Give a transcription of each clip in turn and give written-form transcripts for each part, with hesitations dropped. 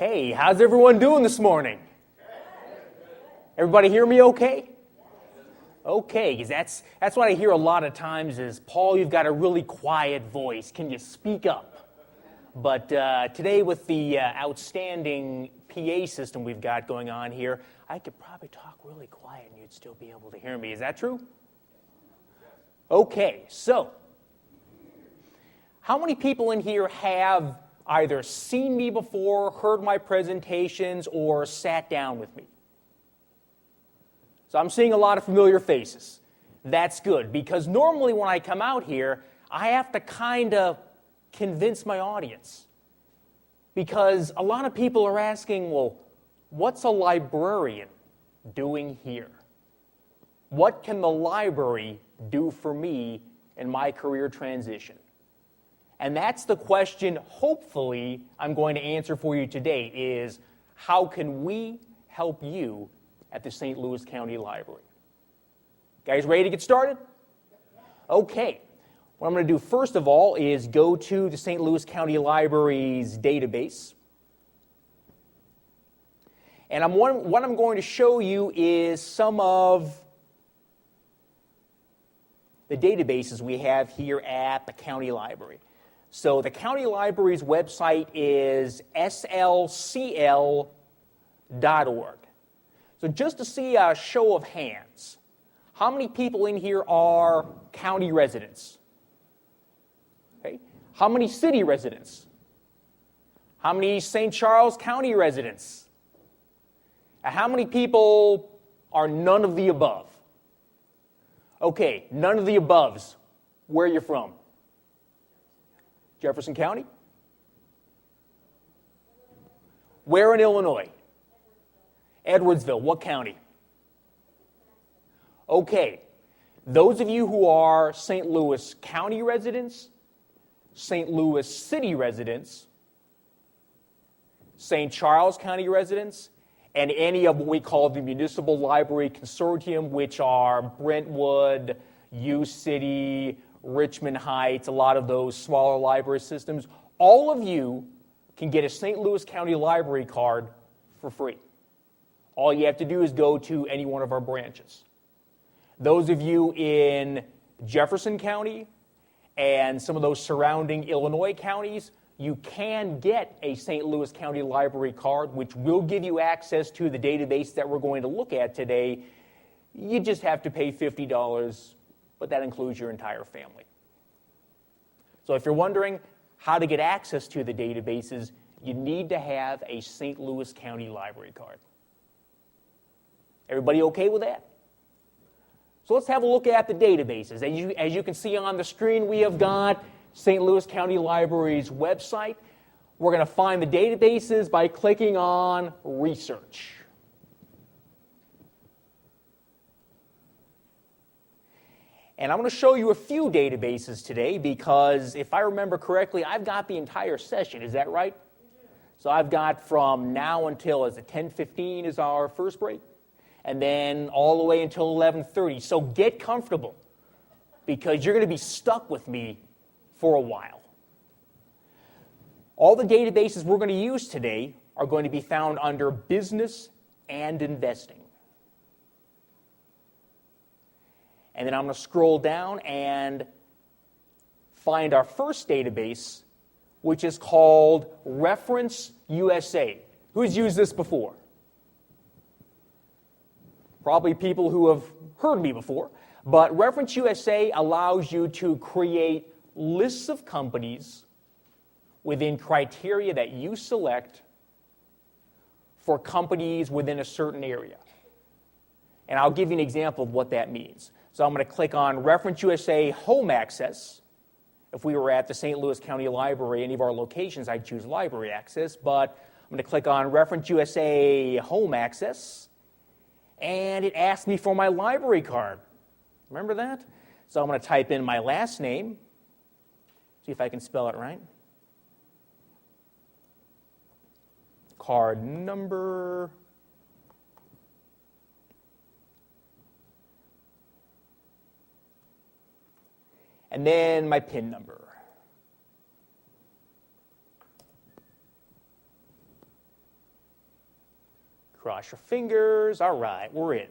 Okay, how's everyone doing this morning? Everybody hear me okay? Okay, because that's what I hear a lot of times is, Paul, you've got a really quiet voice. Can you speak up? But today with the outstanding PA system we've got going on here, I could probably talk really quiet and you'd still be able to hear me. Is that true? Okay, so how many people in here have either seen me before, heard my presentations, or sat down with me? So I'm seeing a lot of familiar faces. That's good, because normally when I come out here, I have to kind of convince my audience. Because a lot of people are asking, well, what's a librarian doing here? What can the library do for me in my career transition? And that's the question, hopefully, I'm going to answer for you today, is how can we help you at the St. Louis County Library? Guys ready to get started? Okay. What I'm going to do first of all is go to the St. Louis County Library's database. And what I'm going to show you is some of the databases we have here at the county library. So the county library's website is slcl.org. So just to see a show of hands, how many people in here are county residents? Okay. How many city residents? How many St. Charles County residents? And how many people are none of the above? Okay, none of the aboves. Where are you from? Jefferson County? Where in Illinois? Edwardsville. What county? Okay. Those of you who are St. Louis County residents, St. Louis City residents, St. Charles County residents, and any of what we call the Municipal Library Consortium, which are Brentwood, U-City, Richmond Heights, a lot of those smaller library systems, all of you can get a St. Louis County Library card for free. All you have to do is go to any one of our branches. Those of you in Jefferson County and some of those surrounding Illinois counties, you can get a St. Louis County Library card, which will give you access to the database that we're going to look at today. You just have to pay $50, but that includes your entire family. So if you're wondering how to get access to the databases, you need to have a St. Louis County Library card. Everybody okay with that? So let's have a look at the databases. As you can see on the screen, we have got St. Louis County Library's website. We're going to find the databases by clicking on Research. And I'm going to show you a few databases today because, if I remember correctly, I've got the entire session. Is that right? So I've got from now until, is it 10:15 is our first break? And then all the way until 11:30. So get comfortable because you're going to be stuck with me for a while. All the databases we're going to use today are going to be found under Business and Investing. And then I'm going to scroll down and find our first database, which is called ReferenceUSA. Who's used this before? Probably people who have heard me before. But ReferenceUSA allows you to create lists of companies within criteria that you select for companies within a certain area. And I'll give you an example of what that means. So I'm going to click on ReferenceUSA Home Access. If we were at the St. Louis County Library, any of our locations, I'd choose Library Access. But I'm going to click on ReferenceUSA Home Access. And it asks me for my library card. Remember that? So I'm going to type in my last name. See if I can spell it right. Card number. And then my PIN number. Cross your fingers. All right, we're in.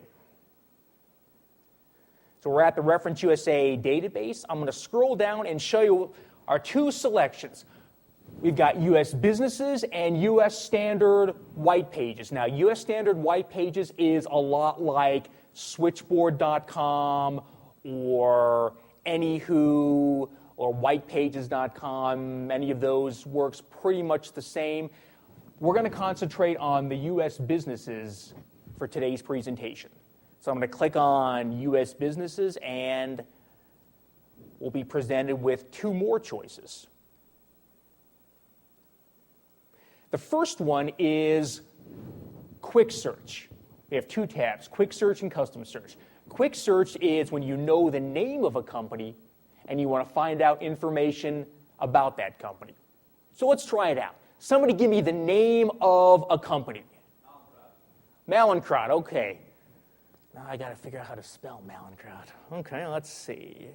So we're at the ReferenceUSA database. I'm going to scroll down and show you our two selections. We've got U.S. businesses and U.S. standard white pages. Now, U.S. standard white pages is a lot like switchboard.com or Anywho or whitepages.com. Any of those works pretty much the same. We're going to concentrate on the U.S. businesses for today's presentation. So I'm going to click on U.S. businesses, and we'll be presented with two more choices. The first one is Quick Search. We have two tabs, Quick Search and Custom Search. Quick Search is when you know the name of a company and you want to find out information about that company. So let's try it out. Somebody give me the name of a company. Mallinckrodt, okay. Now I got to figure out how to spell Mallinckrodt. Okay, let's see.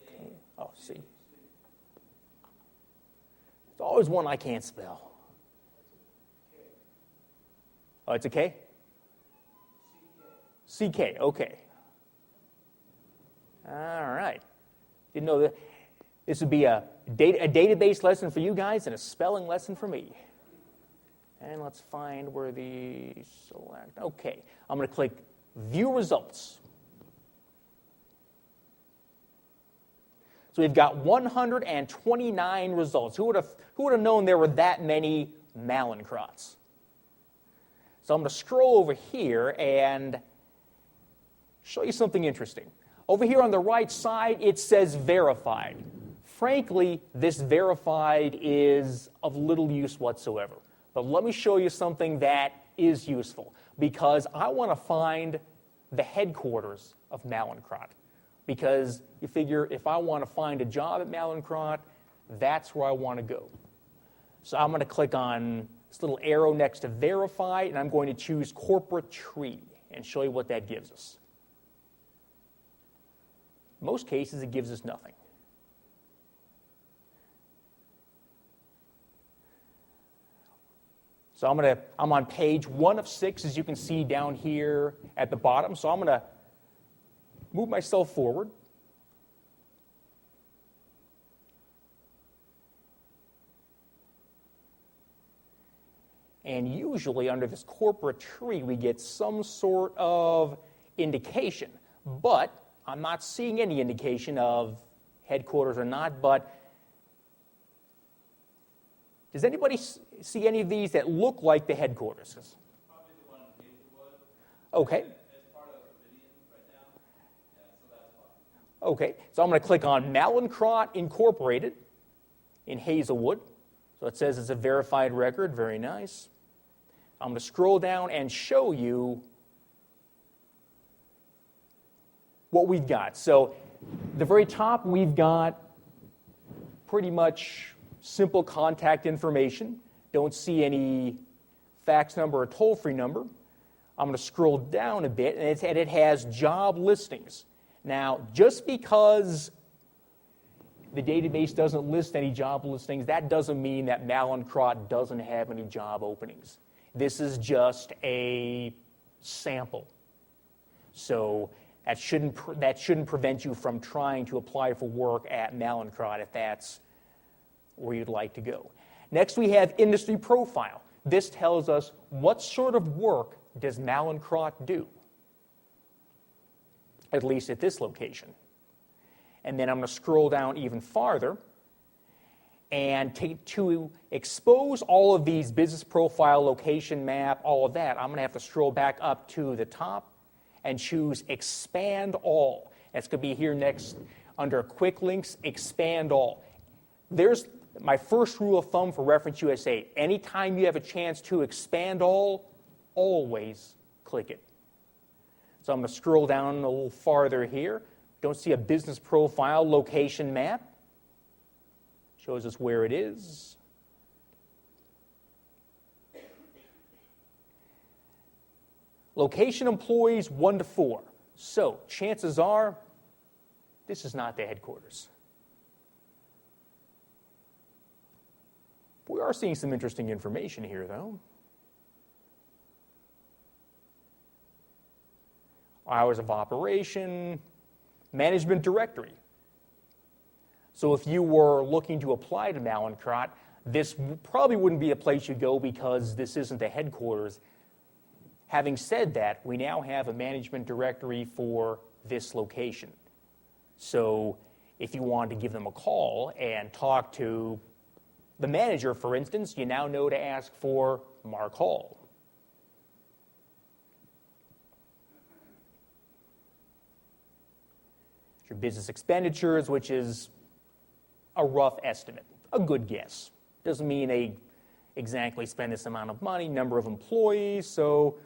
Okay. Oh, see. It's always one I can't spell. Oh, it's a K? CK, okay. All right. Didn't know that. This would be a database lesson for you guys and a spelling lesson for me. And let's find where the select. Okay, I'm going to click View Results. So we've got 129 results. Who would have known there were that many Mallinckrodts? So I'm going to scroll over here and show you something interesting. Over here on the right side, it says verified. Frankly, this verified is of little use whatsoever. But let me show you something that is useful, because I want to find the headquarters of Mallinckrodt. Because you figure if I want to find a job at Mallinckrodt, that's where I want to go. So I'm going to click on this little arrow next to verify, and I'm going to choose corporate tree and show you what that gives us. In most cases, it gives us nothing. So I'm on page 1 of 6, as you can see down here at the bottom. So I'm going to move myself forward. And usually under this corporate tree, we get some sort of indication. But I'm not seeing any indication of headquarters or not. But does anybody see any of these that look like the headquarters? Probably the one in Hazelwood. Okay. It's part of Covidian right now. Yeah, so that's fine. Okay, so I'm going to click on Mallinckrodt Incorporated in Hazelwood. So it says it's a verified record. Very nice. I'm going to scroll down and show you what we've got. So at the very top, we've got pretty much simple contact information. Don't see any fax number or toll-free number. I'm going to scroll down a bit, and it has job listings. Now, just because the database doesn't list any job listings, that doesn't mean that Mallinckrodt doesn't have any job openings. This is just a sample. So that shouldn't prevent you from trying to apply for work at Mallinckrodt if that's where you'd like to go. Next, we have industry profile. This tells us what sort of work does Mallinckrodt do, at least at this location. And then I'm going to scroll down even farther, and to expose all of these business profile, location map, all of that, I'm going to have to scroll back up to the top and choose Expand All. That's going to be here next under Quick Links, Expand All. There's my first rule of thumb for ReferenceUSA. Anytime you have a chance to expand all, always click it. So I'm going to scroll down a little farther here. Don't see a business profile location map. Shows us where it is. Location employees 1 to 4. So chances are This is not the headquarters. We are seeing some interesting information here, though. Hours of operation, management directory. So if you were looking to apply to Mallinckrodt, this probably wouldn't be a place you go because this isn't the headquarters. Having said that, we now have a management directory for this location. So if you wanted to give them a call and talk to the manager, for instance, you now know to ask for Mark Hall. Your business expenditures, which is a rough estimate, a good guess. Doesn't mean they exactly spend this amount of money, number of employees, so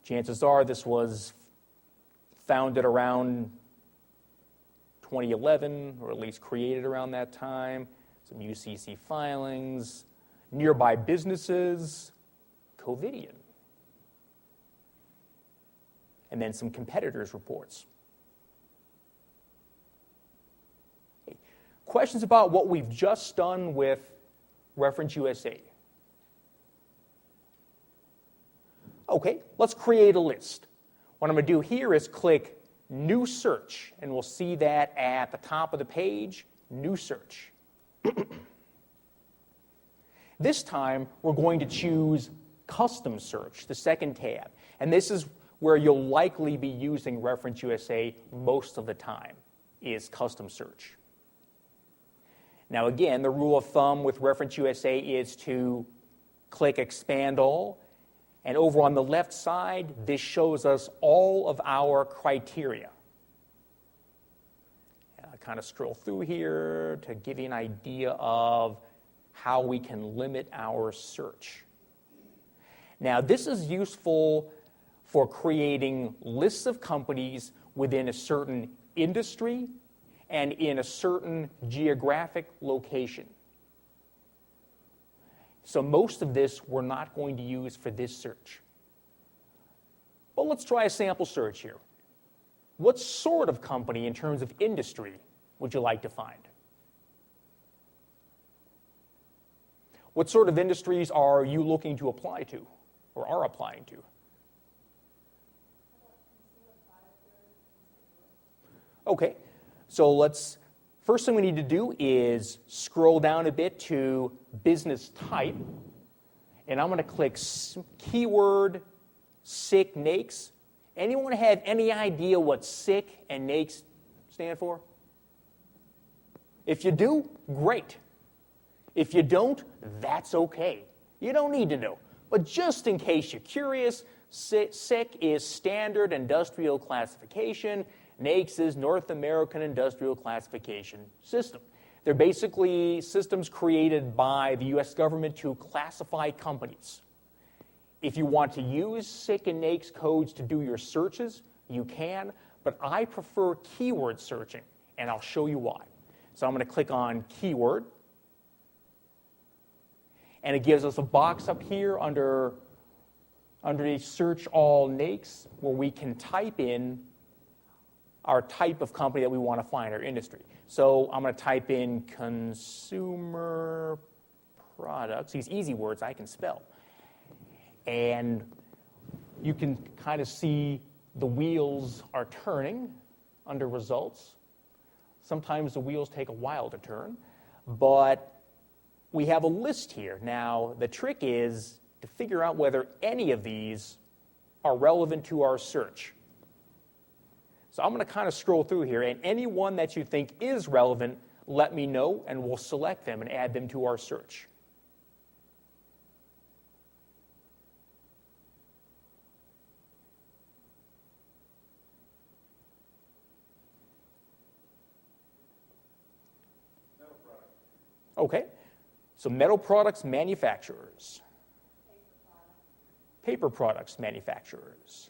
chances are this was founded around 2011, or at least created around that time. Some UCC filings, nearby businesses, COVIDian, and then some competitors' reports. Questions about what we've just done with ReferenceUSA? Okay, let's create a list. What I'm going to do here is click New Search, and we'll see that at the top of the page, New Search. This time, we're going to choose Custom Search, the second tab. And this is where you'll likely be using ReferenceUSA most of the time, is Custom Search. Now again, the rule of thumb with ReferenceUSA is to click Expand All, and over on the left side, this shows us all of our criteria. And I kind of scroll through here to give you an idea of how we can limit our search. Now this is useful for creating lists of companies within a certain industry and in a certain geographic location. So most of this we're not going to use for this search. But let's try a sample search here. What sort of company in terms of industry would you like to find? What sort of industries are you looking to apply to or are applying to? Okay. So first thing we need to do is scroll down a bit to business type, and I'm going to click keyword SIC NAICS. Anyone have any idea what SIC and NAICS stand for? If you do, great. If you don't, that's okay. You don't need to know. But just in case you're curious, SIC is Standard Industrial Classification. NAICS is North American Industrial Classification System. They're basically systems created by the U.S. government to classify companies. If you want to use SIC and NAICS codes to do your searches, you can, but I prefer keyword searching, and I'll show you why. So I'm going to click on keyword, and it gives us a box up here under Search All NAICS where we can type in our type of company that we want to find, our industry. So I'm going to type in consumer products, these easy words I can spell. And you can kind of see the wheels are turning under results. Sometimes the wheels take a while to turn, but we have a list here. Now, the trick is to figure out whether any of these are relevant to our search. So I'm going to kind of scroll through here, and any one that you think is relevant, let me know, and we'll select them and add them to our search. Metal products. Okay, so metal products manufacturers. Paper products manufacturers.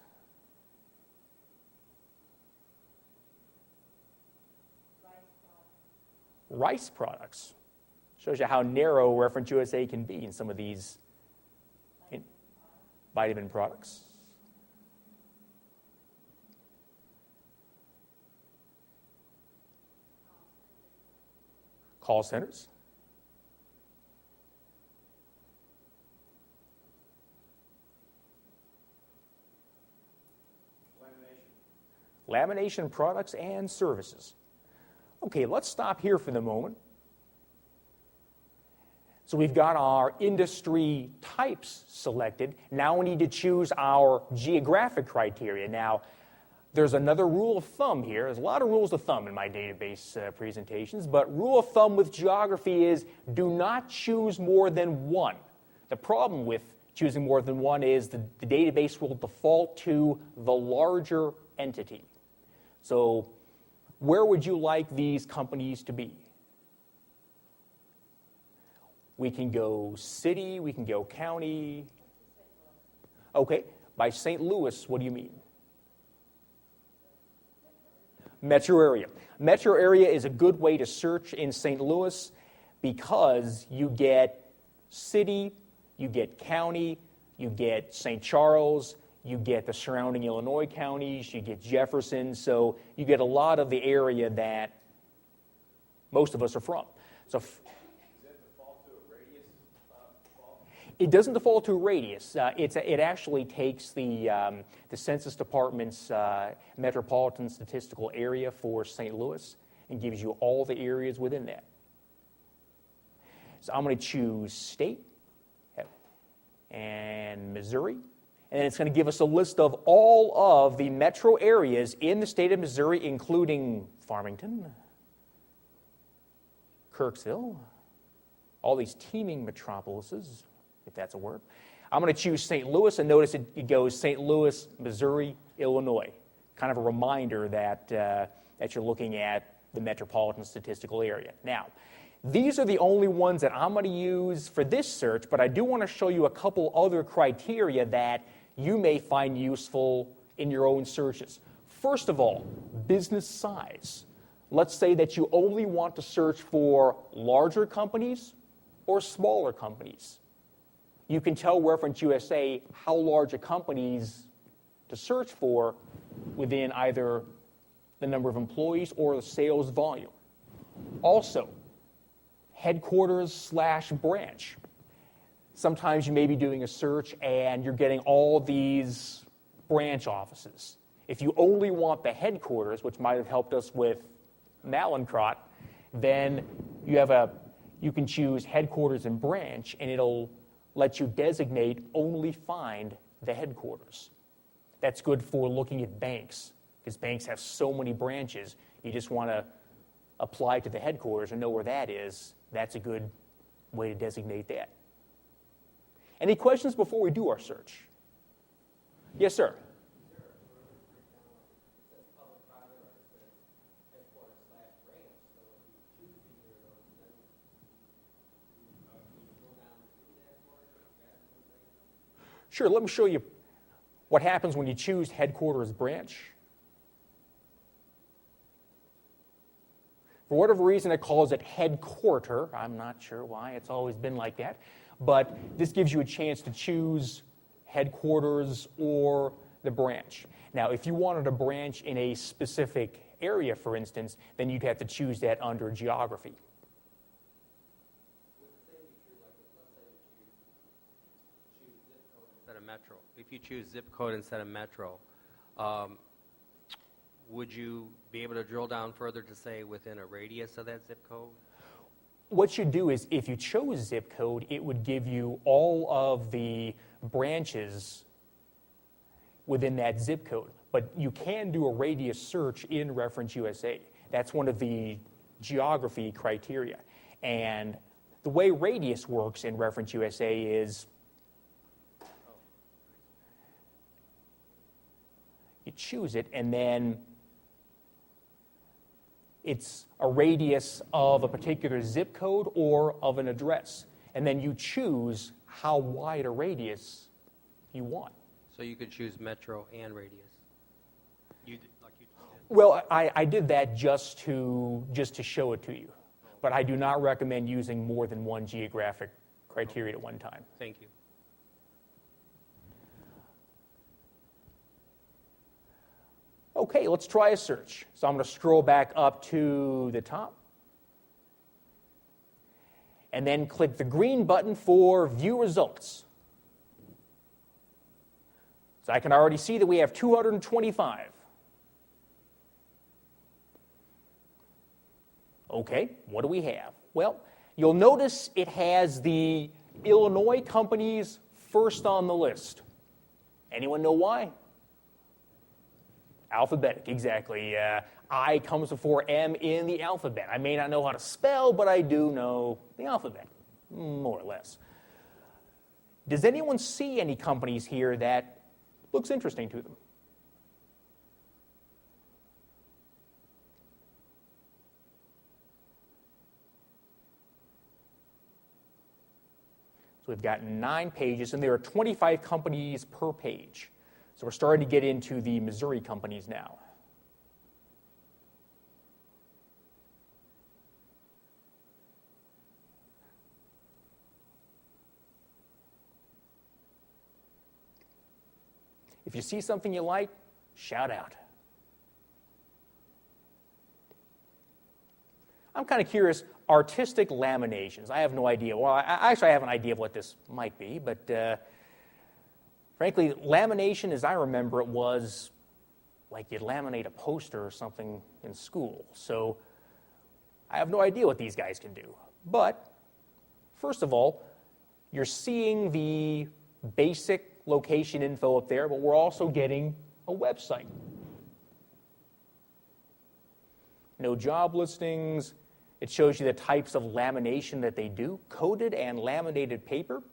Rice products. Shows you how narrow ReferenceUSA can be in some of these vitamin products. call centers. Lamination products and services. Okay, let's stop here for the moment. So we've got our industry types selected. Now we need to choose our geographic criteria. Now, there's another rule of thumb here. There's a lot of rules of thumb in my database presentations, but rule of thumb with geography is do not choose more than one. The problem with choosing more than one is the database will default to the larger entity. So where would you like these companies to be? We can go city, we can go county. Okay, by St. Louis, what do you mean? Metro area. Metro area is a good way to search in St. Louis because you get city, you get county, you get St. Charles, you get the surrounding Illinois counties, you get Jefferson, so you get a lot of the area that most of us are from. So Does it default to a radius default? it doesn't default to a radius. It actually takes the Census Department's metropolitan statistical area for St. Louis and gives you all the areas within that. So I'm going to choose state and Missouri. And it's going to give us a list of all of the metro areas in the state of Missouri, including Farmington, Kirksville, all these teeming metropolises, if that's a word. I'm going to choose St. Louis, and notice it goes St. Louis, Missouri, Illinois. Kind of a reminder that, that you're looking at the metropolitan statistical area. Now, these are the only ones that I'm going to use for this search, but I do want to show you a couple other criteria that you may find useful in your own searches. First of all, business size. Let's say that you only want to search for larger companies or smaller companies. You can tell ReferenceUSA how large a company's to search for within either the number of employees or the sales volume. Also, headquarters/branch. Sometimes you may be doing a search and you're getting all these branch offices. If you only want the headquarters, which might have helped us with Mallinckrodt, then you can choose headquarters and branch, and it'll let you designate only find the headquarters. That's good for looking at banks, because banks have so many branches. You just want to apply to the headquarters and know where that is. That's a good way to designate that. Any questions before we do our search? Yes, sir. Sure, let me show you what happens when you choose headquarters branch. For whatever reason, it calls it headquarter. I'm not sure why. It's always been like that. But this gives you a chance to choose headquarters or the branch. Now, if you wanted a branch in a specific area, for instance, then you'd have to choose that under geography. Metro. If you choose zip code instead of metro, would you be able to drill down further to say within a radius of that zip code? What you do is if you chose zip code, it would give you all of the branches within that zip code. But you can do a radius search in ReferenceUSA. That's one of the geography criteria. And the way radius works in ReferenceUSA is you choose it, and then it's a radius of a particular zip code or of an address. And then you choose how wide a radius you want. So you could choose metro and radius. Well, I did that just to show it to you. But I do not recommend using more than one geographic criteria at one time. Thank you. Okay, let's try a search. So I'm going to scroll back up to the top. and then click the green button for View Results. So I can already see that we have 225. Okay, what do we have? Well, you'll notice it has the Illinois companies first on the list. Anyone know why? Alphabetic, exactly. I comes before M in the alphabet. I may not know how to spell, but I do know the alphabet, more or less. Does anyone see any companies here that looks interesting to them? So we've got 9 pages, and there are 25 companies per page. So we're starting to get into the Missouri companies now. If you see something you like, shout out. I'm kind of curious, artistic laminations. I have no idea. Well, I have an idea of what this might be, but frankly, lamination, as I remember it, was like you'd laminate a poster or something in school. So I have no idea what these guys can do. But first of all, you're seeing the basic location info up there, but we're also getting a website. No job listings. It shows you the types of lamination that they do, coated and laminated paper.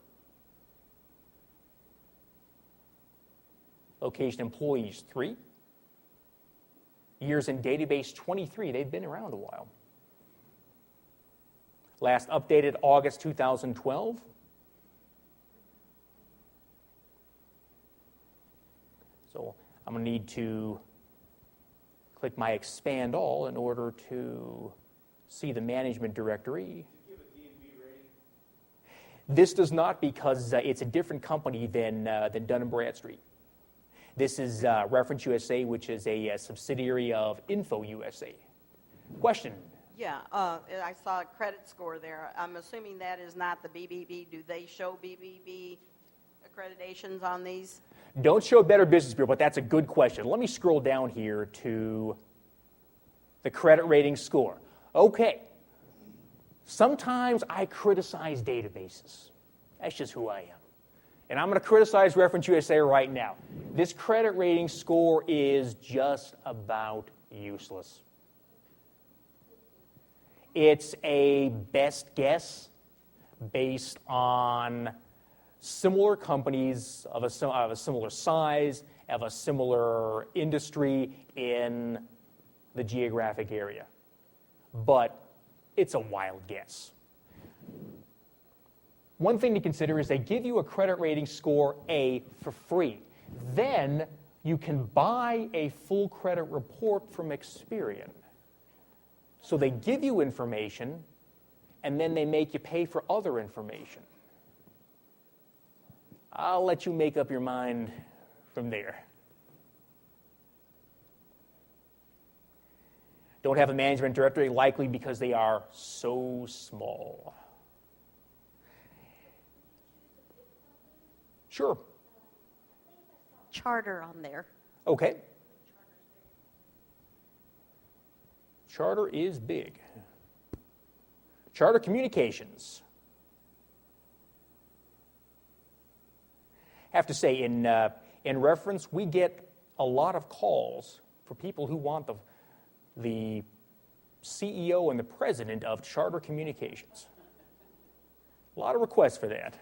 Location employees, 3. Years in database, 23. They've been around a while. Last updated August 2012. So I'm going to need to click my Expand All in order to see the management directory. Did you give a D&B rating? This does not, because it's a different company than Dun & Bradstreet. This is ReferenceUSA, which is a subsidiary of InfoUSA. Question? Yeah, I saw a credit score there. I'm assuming that is not the BBB. Do they show BBB accreditations on these? Don't show Better Business Bureau, but that's a good question. Let me scroll down here to the credit rating score. Okay, sometimes I criticize databases. That's just who I am. And I'm going to criticize ReferenceUSA right now. This credit rating score is just about useless. It's a best guess based on similar companies of a similar size, of a similar industry in the geographic area. But it's a wild guess. One thing to consider is they give you a credit rating score A for free. Then you can buy a full credit report from Experian. So they give you information, and then they make you pay for other information. I'll let you make up your mind from there. Don't have a management directory, likely because they are so small. Sure. Charter on there. Okay. Charter is big. Charter Communications. I have to say, in reference, we get a lot of calls for people who want the CEO and the president of Charter Communications. A lot of requests for that.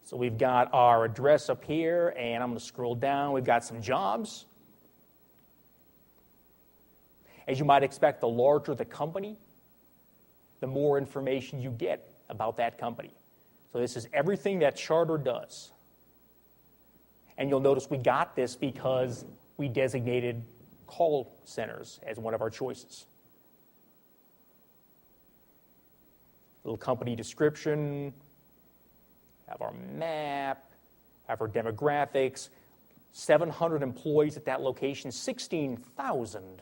So we've got our address up here, and I'm going to scroll down. We've got some jobs. As you might expect, the larger the company, the more information you get about that company. So this is everything that Charter does. And you'll notice we got this because we designated call centers as one of our choices. Little company description, have our map, have our demographics, 700 employees at that location, 16,000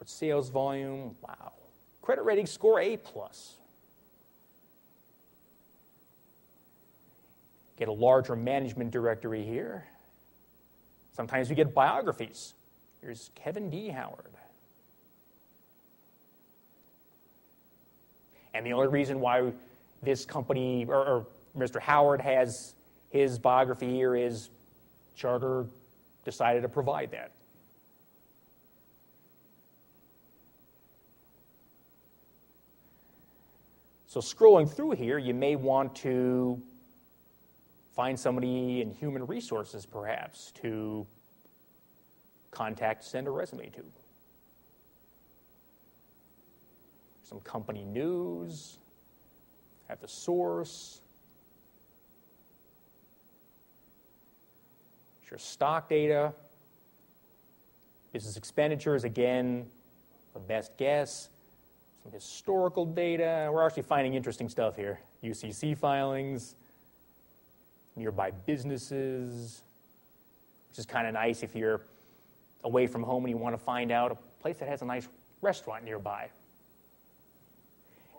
But sales volume, wow. Credit rating score, A+. Get a larger management directory here. Sometimes we get biographies. Here's Kevin D. Howard. And the only reason why this company, or Mr. Howard has his biography here is Charter decided to provide that. So scrolling through here, you may want to find somebody in human resources, perhaps, to contact, send a resume to. Some company news, at the source. Your stock data. Business expenditures, again, a best guess. Some historical data. We're actually finding interesting stuff here. UCC filings, nearby businesses, which is kind of nice if you're away from home and you want to find out a place that has a nice restaurant nearby.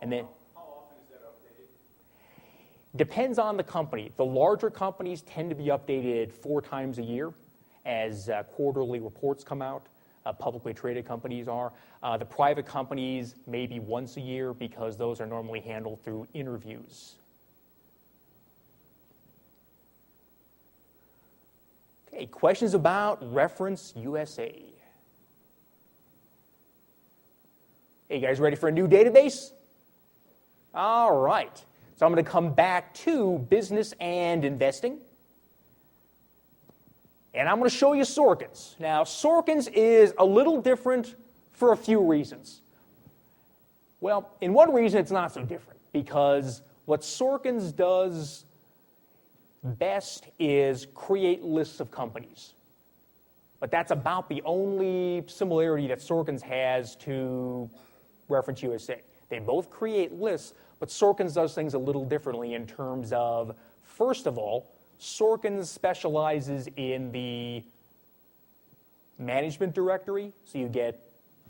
And then, How often is that updated? depends on the company. The larger companies tend to be updated 4 times a year as quarterly reports come out. Publicly traded companies are. The private companies maybe once a year because those are normally handled through interviews. Okay, questions about ReferenceUSA? Hey, you guys ready for a new database? All right. So I'm going to come back to business and investing. And I'm going to show you Sorkins. Now, Sorkins is a little different for a few reasons. Well, in one reason, it's not so different, because what Sorkins does best is create lists of companies. But that's about the only similarity that Sorkins has to ReferenceUSA. They both create lists, but Sorkins does things a little differently in terms of, first of all, Sorkins specializes in the management directory, so you get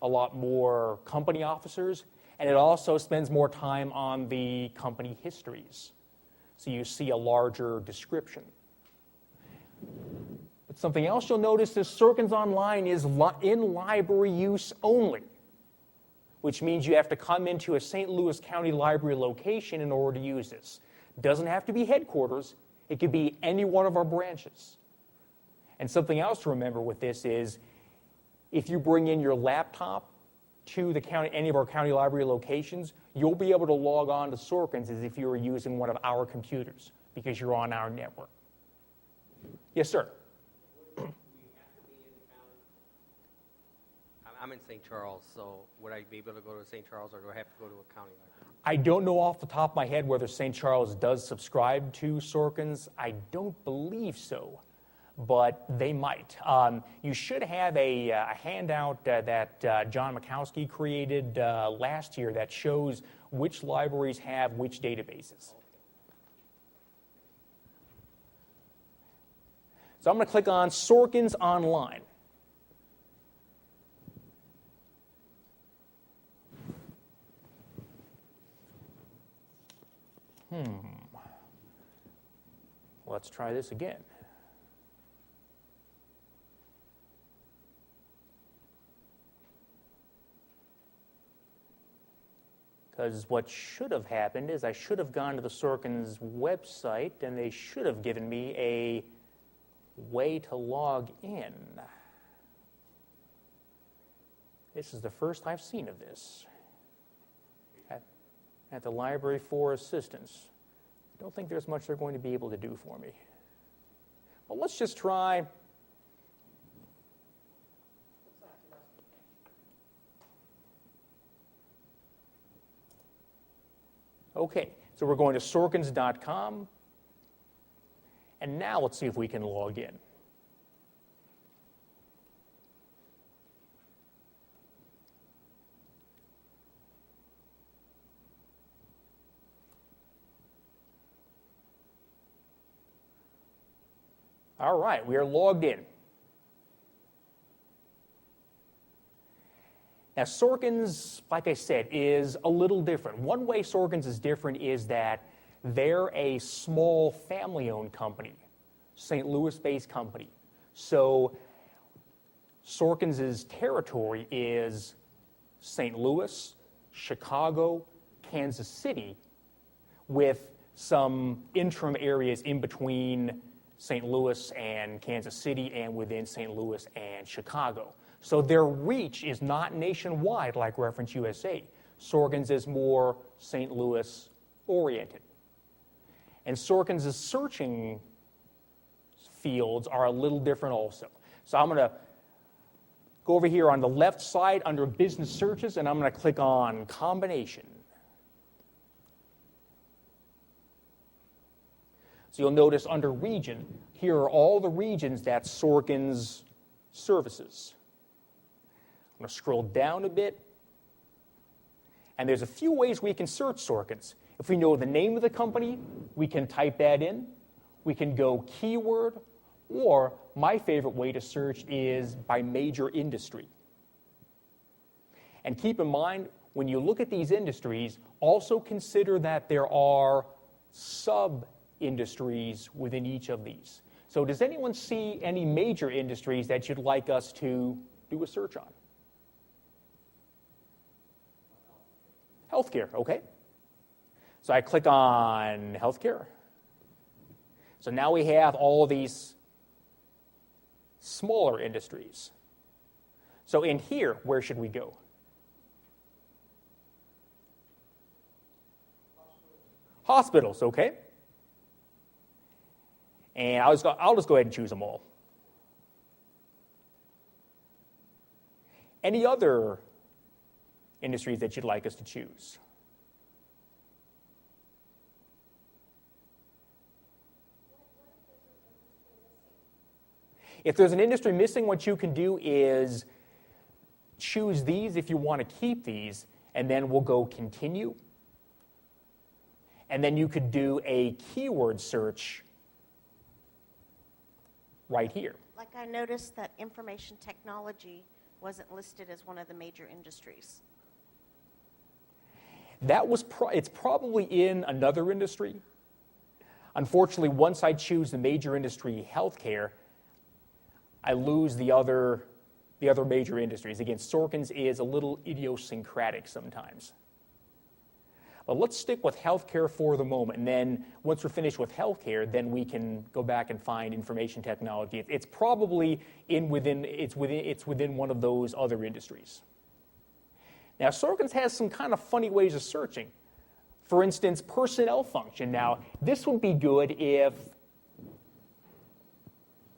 a lot more company officers, and it also spends more time on the company histories, so you see a larger description. But something else you'll notice is Sorkins Online is in library use only, which means you have to come into a St. Louis County Library location in order to use this. Doesn't have to be headquarters. It could be any one of our branches. And something else to remember with this is if you bring in your laptop to the county, any of our county library locations, you'll be able to log on to Sorkins as if you were using one of our computers because you're on our network. Yes, sir. We have to be in the county. I'm in St. Charles, so would I be able to go to St. Charles, or do I have to go to a county library? I don't know off the top of my head whether St. Charles does subscribe to Sorkins. I don't believe so, but they might. You should have a handout that John Mikowski created last year that shows which libraries have which databases. So I'm going to click on Sorkins Online. Let's try this again. Because what should have happened is I should have gone to the Sorkins website and they should have given me a way to log in. This is the first I've seen of this. At the Library for Assistance. I don't think there's much they're going to be able to do for me. Well, let's just try. Okay, so we're going to Sorkins.com. And now let's see if we can log in. All right, we are logged in. Now, Sorkins, like I said, is a little different. One way Sorkins is different is that they're a small family-owned company, St. Louis-based company. So Sorkins' territory is St. Louis, Chicago, Kansas City, with some interim areas in between St. Louis and Kansas City and within St. Louis and Chicago. So their reach is not nationwide like Reference USA. Sorkins is more St. Louis oriented. And Sorkins' searching fields are a little different also. So I'm going to go over here on the left side under business searches, and I'm going to click on combination. So you'll notice under region, here are all the regions that Sorkins services. I'm going to scroll down a bit, and there's a few ways we can search Sorkins. If we know the name of the company, we can type that in. We can go keyword, or my favorite way to search is by major industry. And keep in mind, when you look at these industries, also consider that there are sub-industries within each of these. So does anyone see any major industries that you'd like us to do a search on? Healthcare, okay. So I click on healthcare. So now we have all of these smaller industries. So in here, where should we go? Hospitals, okay. And I'll just go ahead and choose them all. Any other industries that you'd like us to choose? If there's an industry missing, what you can do is choose these if you want to keep these, and then we'll go continue. And then you could do a keyword search right here. Like I noticed that information technology wasn't listed as one of the major industries. That was it's probably in another industry. Unfortunately, once I choose the major industry, healthcare, I lose the other major industries. Again, Sorkins is a little idiosyncratic sometimes. But let's stick with healthcare for the moment, and then once we're finished with healthcare, then we can go back and find information technology. It's probably within one of those other industries. Now, Sorkins has some kind of funny ways of searching. For instance, personnel function. Now, this would be good if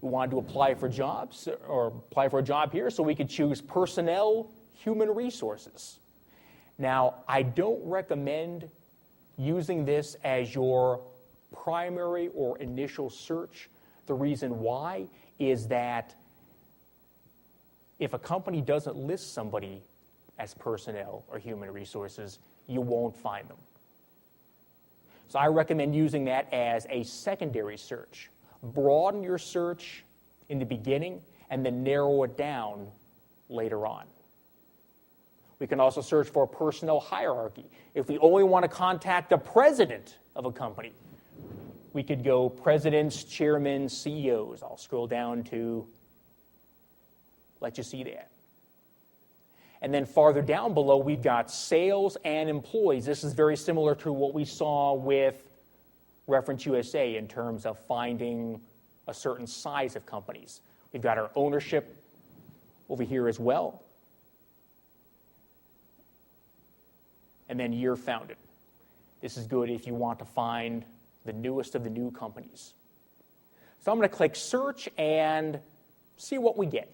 we wanted to apply for jobs or apply for a job here, so we could choose personnel, human resources. Now, I don't recommend using this as your primary or initial search. The reason why is that if a company doesn't list somebody as personnel or human resources, you won't find them. So I recommend using that as a secondary search. Broaden your search in the beginning and then narrow it down later on. We can also search for personnel hierarchy. If we only want to contact the president of a company, we could go presidents, chairmen, CEOs. I'll scroll down to let you see that. And then farther down below, we've got sales and employees. This is very similar to what we saw with Reference USA in terms of finding a certain size of companies. We've got our ownership over here as well. And then year founded. This is good if you want to find the newest of the new companies. So I'm going to click search and see what we get.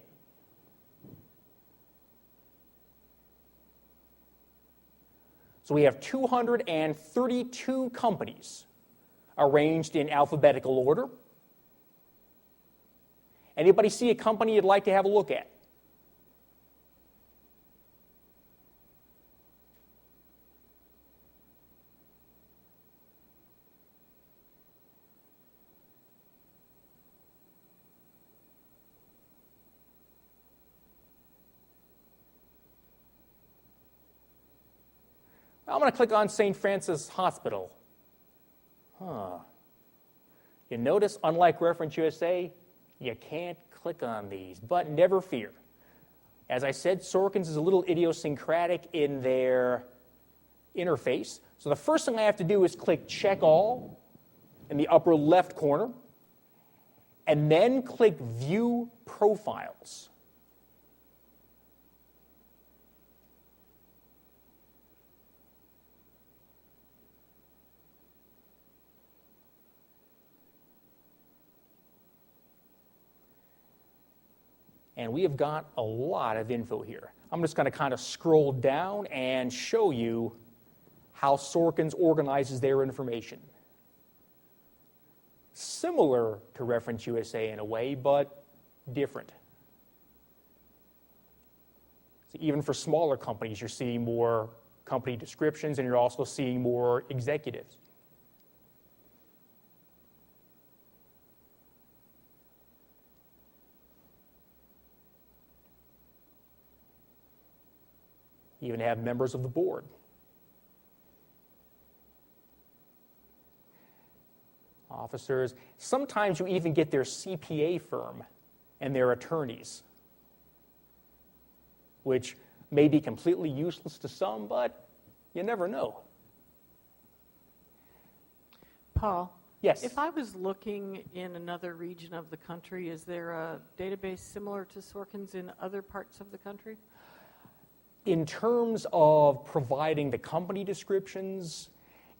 So we have 232 companies arranged in alphabetical order. Anybody see a company you'd like to have a look at? I'm going to click on St. Francis Hospital. You notice, unlike ReferenceUSA, you can't click on these, but never fear. As I said, Sorkins is a little idiosyncratic in their interface. So the first thing I have to do is click Check All in the upper left corner, and then click View Profiles. And we have got a lot of info here. I'm just going to kind of scroll down and show you how Sorkins organizes their information. Similar to ReferenceUSA in a way, but different. So even for smaller companies, you're seeing more company descriptions, and you're also seeing more executives. You even have members of the board. Officers. Sometimes you even get their CPA firm and their attorneys, which may be completely useless to some, but you never know. Paul? Yes. If I was looking in another region of the country, is there a database similar to Sorkins in other parts of the country? In terms of providing the company descriptions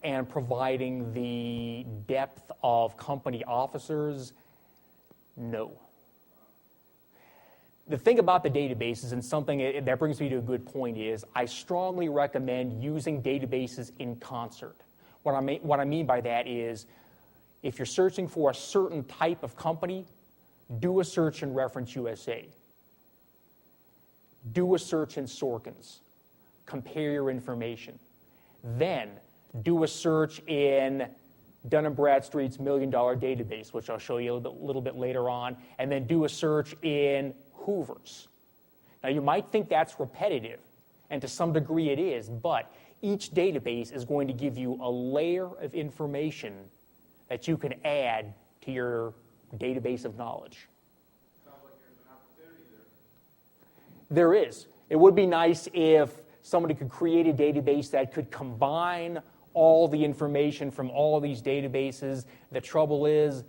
and providing the depth of company officers, no. The thing about the databases, and something that brings me to a good point, is I strongly recommend using databases in concert. What I mean by that is, if you're searching for a certain type of company, do a search in ReferenceUSA. Do a search in Sorkins. Compare your information. Then do a search in Dun & Bradstreet's $1 Million database, which I'll show you a little bit later on, and then do a search in Hoovers. Now, you might think that's repetitive, and to some degree it is, but each database is going to give you a layer of information that you can add to your database of knowledge. Sounds like there's an opportunity there. There is. It would be nice if somebody could create a database that could combine all the information from all these databases. The trouble is,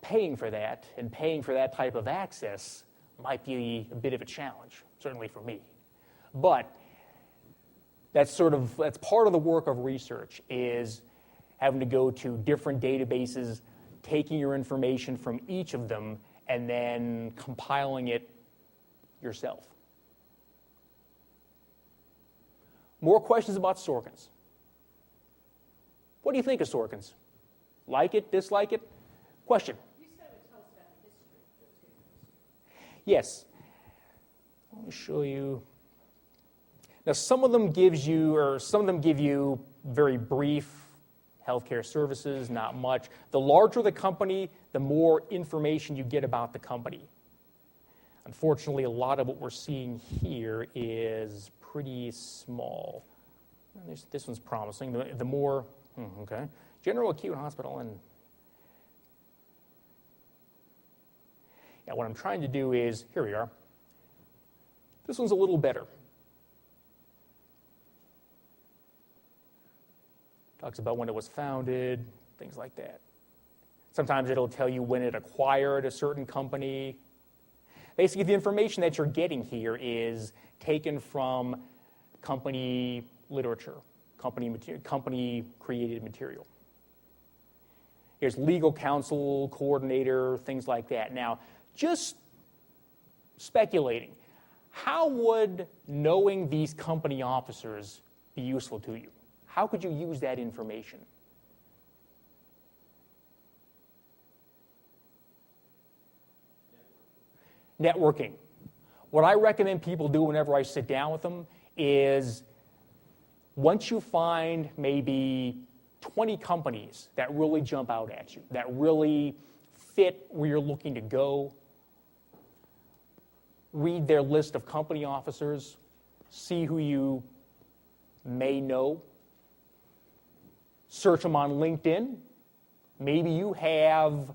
paying for that and paying for that type of access might be a bit of a challenge, certainly for me. But that's part of the work of research, is having to go to different databases, taking your information from each of them, and then compiling it yourself. More questions about Sorkins. What do you think of Sorkins? Like it, dislike it? Question? You said it would tell us about the history of those database. Yes. Let me show you. Now, some of them give you very brief healthcare services, not much. The larger the company, the more information you get about the company. Unfortunately, a lot of what we're seeing here is pretty small. This one's promising. The more, okay. General Acute Hospital, and yeah, what I'm trying to do is, here we are. This one's a little better. Talks about when it was founded, things like that. Sometimes it'll tell you when it acquired a certain company. Basically, the information that you're getting here is taken from company literature, company-created material. Here's legal counsel, coordinator, things like that. Now, just speculating, how would knowing these company officers be useful to you? How could you use that information? Networking. What I recommend people do whenever I sit down with them is, once you find maybe 20 companies that really jump out at you, that really fit where you're looking to go, read their list of company officers, see who you may know. Search them on LinkedIn. Maybe you have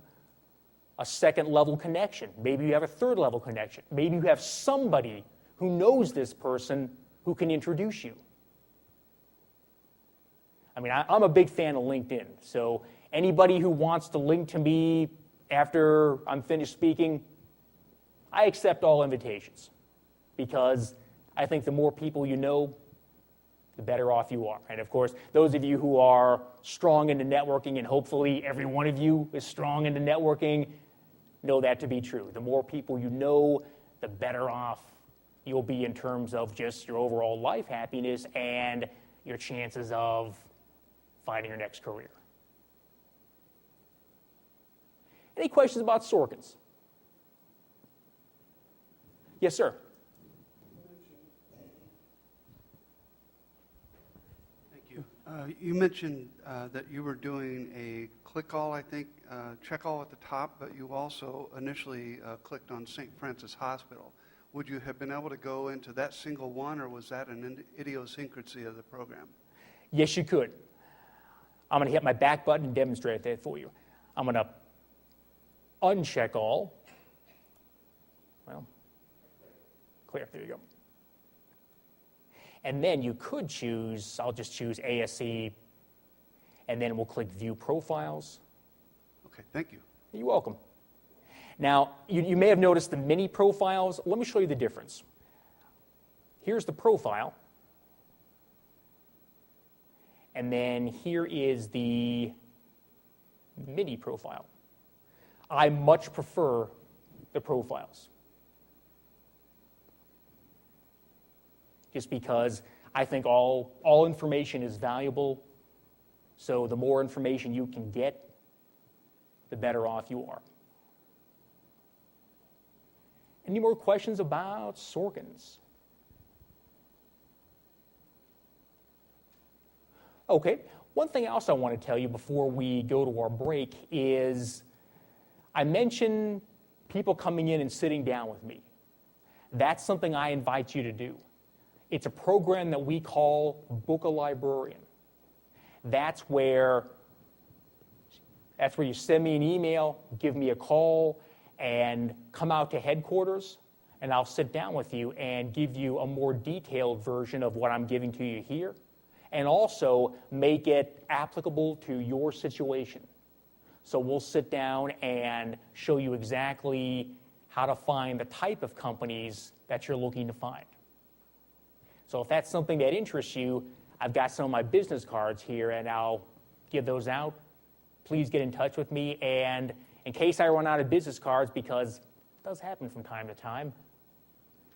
a second-level connection. Maybe you have a third-level connection. Maybe you have somebody who knows this person who can introduce you. I mean, I'm a big fan of LinkedIn, so anybody who wants to link to me after I'm finished speaking, I accept all invitations because I think the more people you know, the better off you are. And of course, those of you who are strong into networking, and hopefully every one of you is strong into networking, know that to be true. The more people you know, the better off you'll be in terms of just your overall life happiness and your chances of finding your next career. Any questions about Sorkins? Yes, sir. Thank you. You mentioned that you were doing a click all, I think, check all at the top, but you also initially clicked on St. Francis Hospital. Would you have been able to go into that single one, or was that an idiosyncrasy of the program? Yes, you could. I'm going to hit my back button and demonstrate that for you. I'm going to uncheck all. Well, clear. There you go. And then you could choose, I'll just choose ASC, and then we'll click View Profiles. Okay, thank you. You're welcome. Now, you may have noticed the mini profiles. Let me show you the difference. Here's the profile. And then here is the mini profile. I much prefer the profiles. Just because I think all information is valuable. So the more information you can get, the better off you are. Any more questions about Sorkins? Okay, one thing else I want to tell you before we go to our break is I mentioned people coming in and sitting down with me. That's something I invite you to do. It's a program that we call Book a Librarian. That's where you send me an email, give me a call, and come out to headquarters, and I'll sit down with you and give you a more detailed version of what I'm giving to you here, and also make it applicable to your situation. So we'll sit down and show you exactly how to find the type of companies that you're looking to find. So if that's something that interests you, I've got some of my business cards here, and I'll give those out. Please get in touch with me, and in case I run out of business cards, because it does happen from time to time,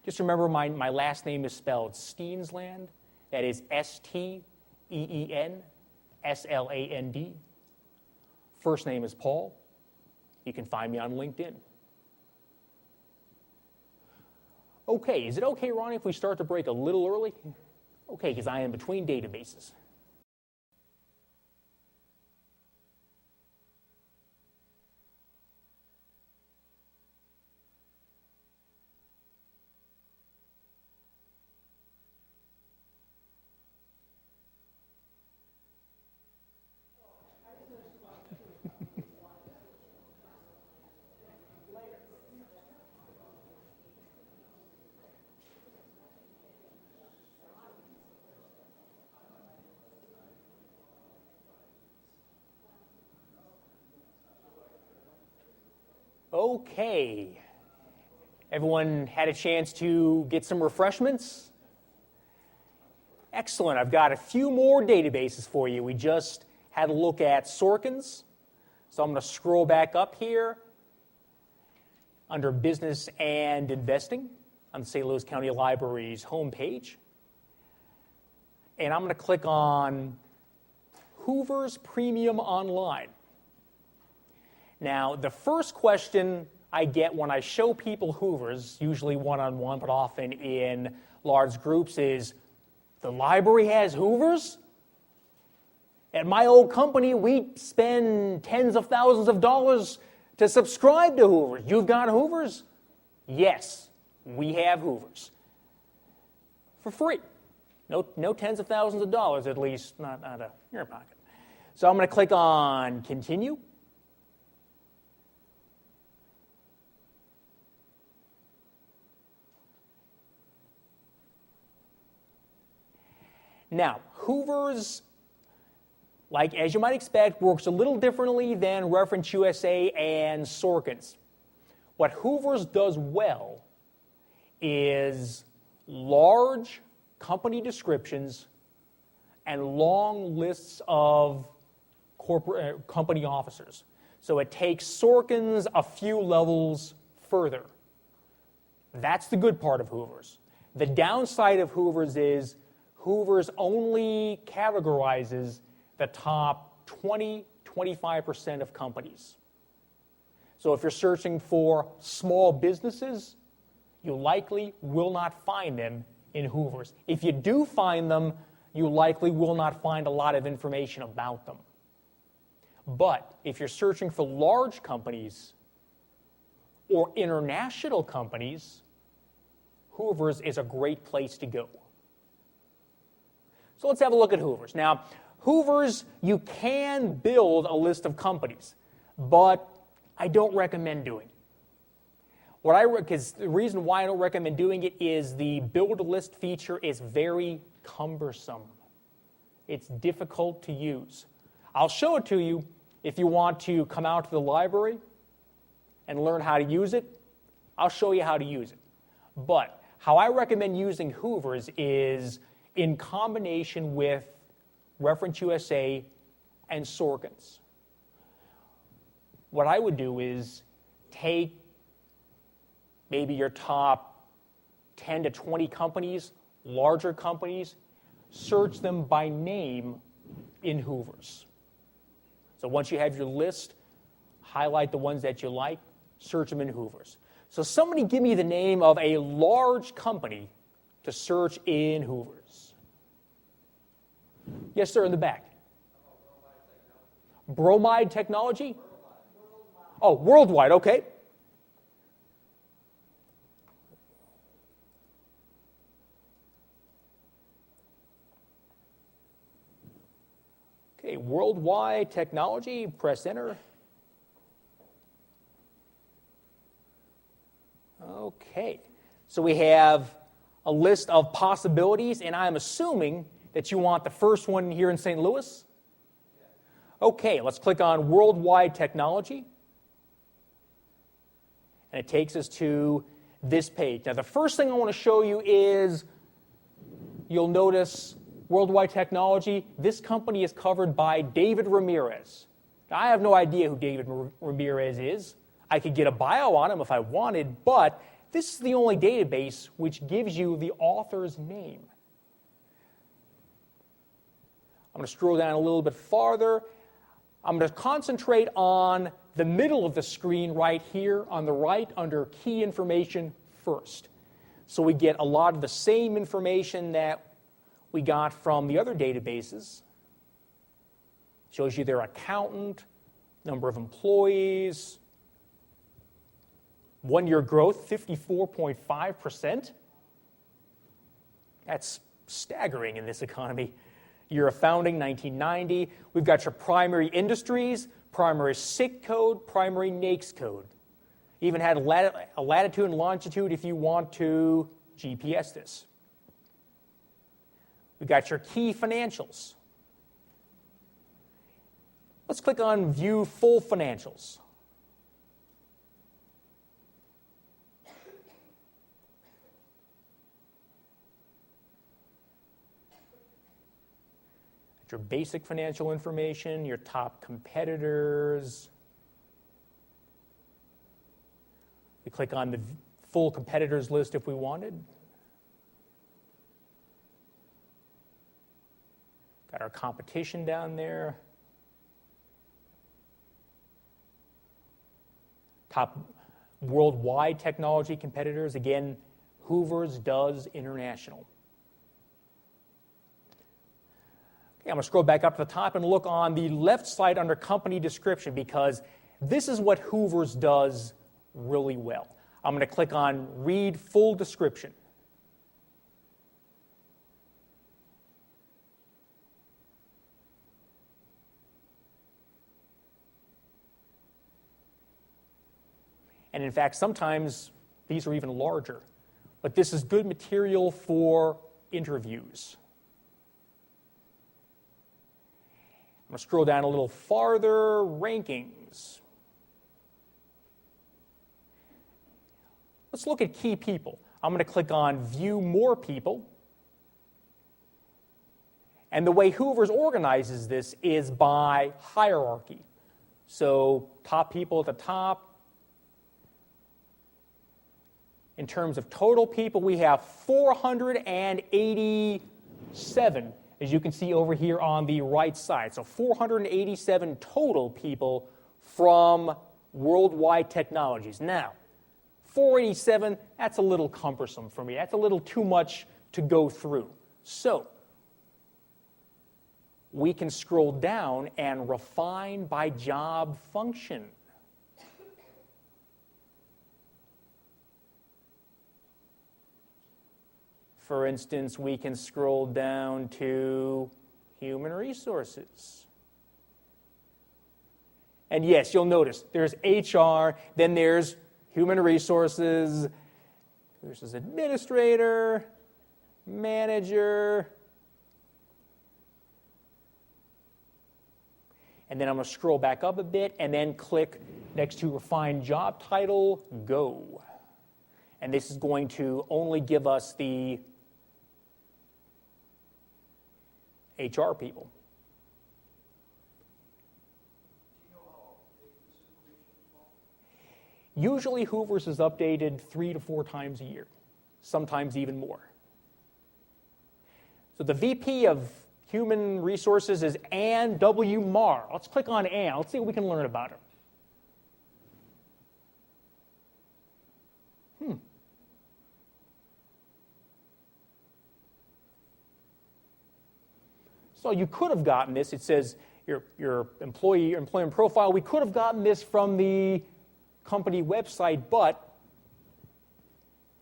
just remember my last name is spelled Steensland. That is Steensland. First name is Paul. You can find me on LinkedIn. Okay, is it okay, Ronnie, if we start the break a little early? Okay, because I am between databases. Okay. Everyone had a chance to get some refreshments? Excellent. I've got a few more databases for you. We just had a look at Sorkins. So I'm going to scroll back up here under Business and Investing on the St. Louis County Library's homepage. And I'm going to click on Hoovers Premium Online. Now, the first question I get when I show people Hoovers, usually one-on-one, but often in large groups, is, the library has Hoovers? At my old company, we spend tens of thousands of dollars to subscribe to Hoovers. You've got Hoovers? Yes, we have Hoovers. For free. No tens of thousands of dollars, at least, not out of your pocket. So I'm going to click on Continue. Now, Hoovers, like as you might expect, works a little differently than ReferenceUSA and Sorkins. What Hoovers does well is large company descriptions and long lists of corporate company officers. So it takes Sorkins a few levels further. That's the good part of Hoovers. The downside of Hoovers is Hoovers only categorizes the top 20-25% of companies. So if you're searching for small businesses, you likely will not find them in Hoovers. If you do find them, you likely will not find a lot of information about them. But if you're searching for large companies or international companies, Hoovers is a great place to go. So let's have a look at Hoovers. Now, Hoovers, you can build a list of companies, but I don't recommend doing it. Because the reason why I don't recommend doing it is the build a list feature is very cumbersome. It's difficult to use. I'll show it to you if you want to come out to the library and learn how to use it. I'll show you how to use it. But how I recommend using Hoovers is in combination with ReferenceUSA and Sorkins. What I would do is take maybe your top 10 to 20 companies, larger companies, search them by name in Hoovers. So once you have your list, highlight the ones that you like, search them in Hoovers. So somebody give me the name of a large company to search in Hoovers. Yes, sir, in the back. Bromide technology? Oh, worldwide, okay. Okay, worldwide technology, press enter. Okay, so we have a list of possibilities, and I'm assuming that you want the first one here in St. Louis? Okay, let's click on Worldwide Technology. And it takes us to this page. Now, the first thing I want to show you is, you'll notice Worldwide Technology. This company is covered by David Ramirez. Now, I have no idea who David Ramirez is. I could get a bio on him if I wanted, but this is the only database which gives you the author's name. I'm going to scroll down a little bit farther. I'm going to concentrate on the middle of the screen right here on the right under Key Information first. So we get a lot of the same information that we got from the other databases. Shows you their accountant, number of employees, 1-year growth, 54.5%. That's staggering in this economy. Year of founding, 1990. We've got your primary industries, primary SIC code, primary NAICS code. Even had a latitude and longitude if you want to GPS this. We've got your key financials. Let's click on View Full Financials. Your basic financial information, your top competitors. We click on the full competitors list if we wanted. Got our competition down there. Top worldwide technology competitors. Again, Hoovers does international. Okay, I'm going to scroll back up to the top and look on the left side under company description because this is what Hoovers does really well. I'm going to click on Read Full Description. And in fact, sometimes these are even larger. But this is good material for interviews. I'm going to scroll down a little farther, rankings. Let's look at key people. I'm going to click on View More People. And the way Hoovers organizes this is by hierarchy. So top people at the top. In terms of total people, we have 487, as you can see over here on the right side. So 487 total people from Worldwide Technologies. Now, 487, that's a little cumbersome for me. That's a little too much to go through. So we can scroll down and refine by job function. For instance, we can scroll down to human resources. And yes, you'll notice there's HR, then there's human resources, there's administrator, manager. And then I'm going to scroll back up a bit and then click next to Refine Job Title, Go. And this is going to only give us the HR people. Usually Hoovers is updated 3 to 4 times a year, sometimes even more. So the VP of Human Resources is Ann W. Marr. Let's click on Ann. Let's see what we can learn about her. So you could have gotten this. It says your employment profile. We could have gotten this from the company website, but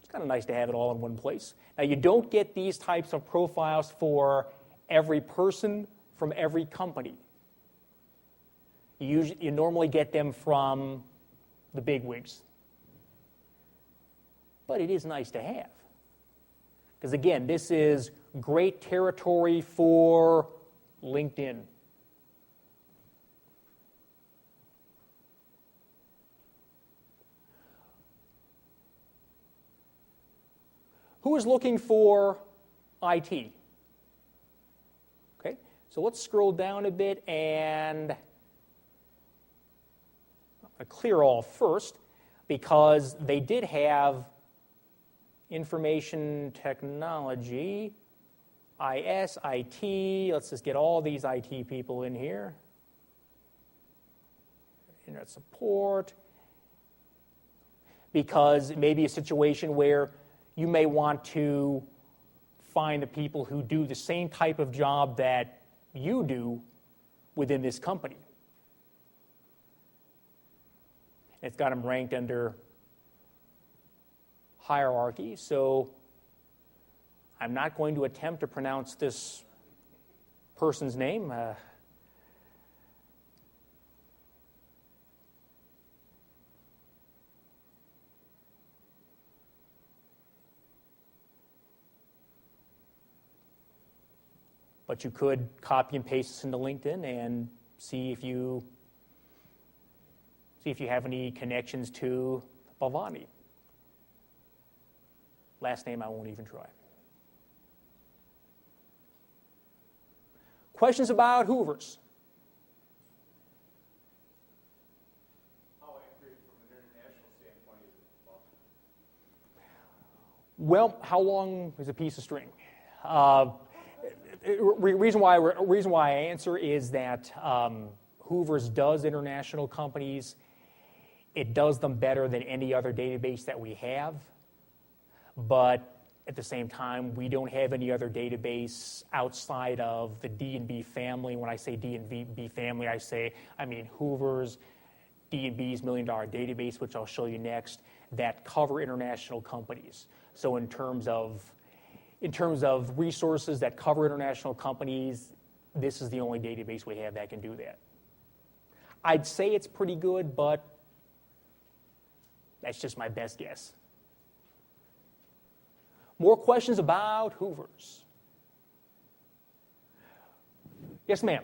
it's kind of nice to have it all in one place. Now, you don't get these types of profiles for every person from every company. You normally get them from the bigwigs. But it is nice to have. Because again, this is great territory for LinkedIn. Who is looking for IT? Okay, so let's scroll down a bit and I'll clear all first because they did have information technology, IS, IT. Let's just get all these IT people in here. Internet support. Because it may be a situation where you may want to find the people who do the same type of job that you do within this company. It's got them ranked under hierarchy, so I'm not going to attempt to pronounce this person's name. But you could copy and paste this into LinkedIn and see if you have any connections to Bhavani. Last name I won't even try. Questions about Hoovers? How accurate from an international standpoint is it? Well, how long is a piece of string? Reason why I answer is that Hoovers does international companies. It does them better than any other database that we have. But at the same time, we don't have any other database outside of the D&B family. When I say D&B family, I mean Hoovers, D&B's $1 Million Database, which I'll show you next, that cover international companies. So in terms of resources that cover international companies, this is the only database we have that can do that. I'd say it's pretty good, but That's just my best guess. More questions about Hoovers? Yes, ma'am.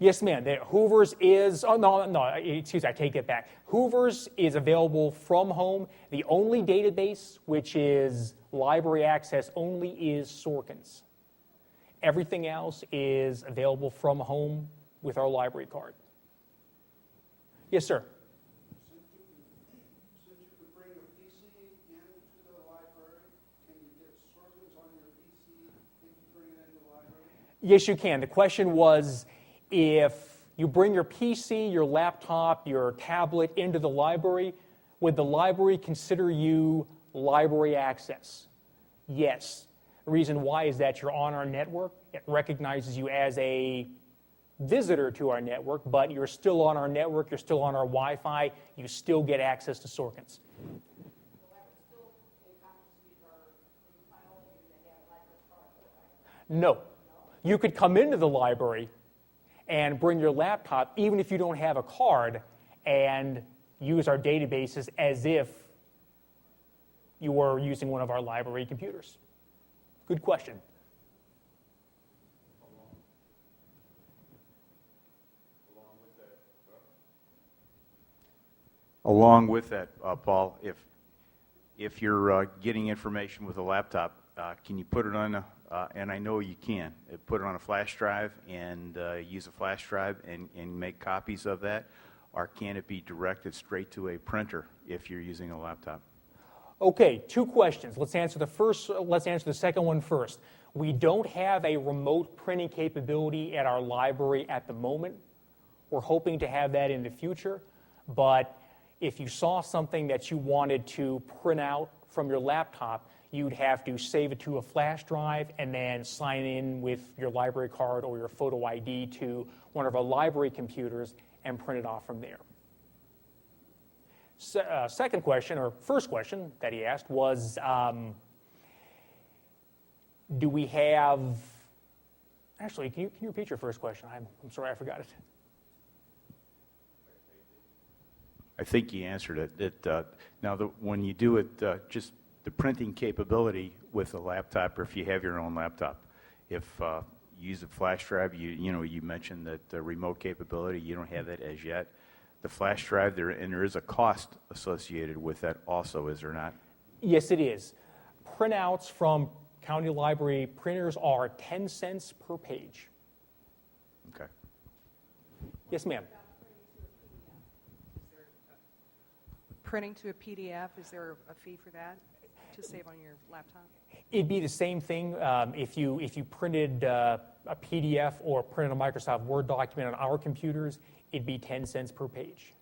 Yes, ma'am. Hoovers is, oh, no, excuse me, I take it back. Hoovers is available from home. The only database which is library access only is Sorkins. Everything else is available from home with our library card. Yes, sir. Since you could bring a PC into the library, can you get Sorkins on your PC if you bring it into the library? Yes, you can. The question was, if you bring your PC, your laptop, your tablet into the library, would the library consider you library access? Yes. The reason why is that you're on our network. It recognizes you as a visitor to our network, but you're still on our network, you're still on our Wi-Fi, you still get access to Sorkins. No. You could come into the library and bring your laptop, even if you don't have a card, and use our databases as if you were using one of our library computers. Good question. Along with that, Paul, if you're getting information with a laptop, can you put it on and I know you can, put it on a flash drive and use a flash drive and make copies of that? Or can it be directed straight to a printer if you're using a laptop? Okay, two questions. Let's answer the second one first. We don't have a remote printing capability at our library at the moment. We're hoping to have that in the future, but if you saw something that you wanted to print out from your laptop, you'd have to save it to a flash drive and then sign in with your library card or your photo ID to one of our library computers and print it off from there. Second question, or first question that he asked was, do we have, actually, can you repeat your first question? I'm sorry, I forgot it. I think you answered it. Now, when you do it, just the printing capability with a laptop, or if you have your own laptop, if you use a flash drive, you mentioned that the remote capability, you don't have that as yet. The flash drive, there is a cost associated with that also, is there not? Yes, it is. Printouts from county library printers are 10 cents per page. Okay. Yes, ma'am. Printing to a PDF, is there a fee for that to save on your laptop? It'd be the same thing if you printed a PDF or printed a Microsoft Word document on our computers. It'd be 10 cents per page.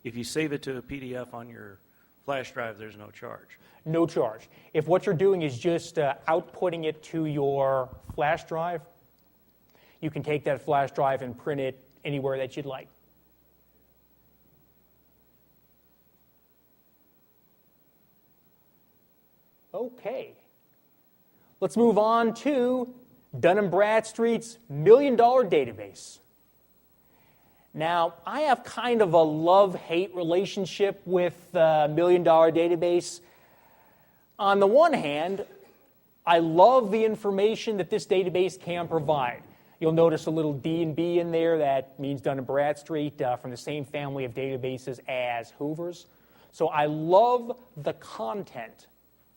If you save it to a PDF on your flash drive, there's no charge. No charge. If what you're doing is just outputting it to your flash drive, you can take that flash drive and print it anywhere that you'd like. Okay. Let's move on to Dun & Bradstreet's $1 Million Database. Now, I have kind of a love-hate relationship with the $1 Million Database. On the one hand, I love the information that this database can provide. You'll notice a little D&B in there. That means Dun & Bradstreet, from the same family of databases as Hoovers. So I love the content.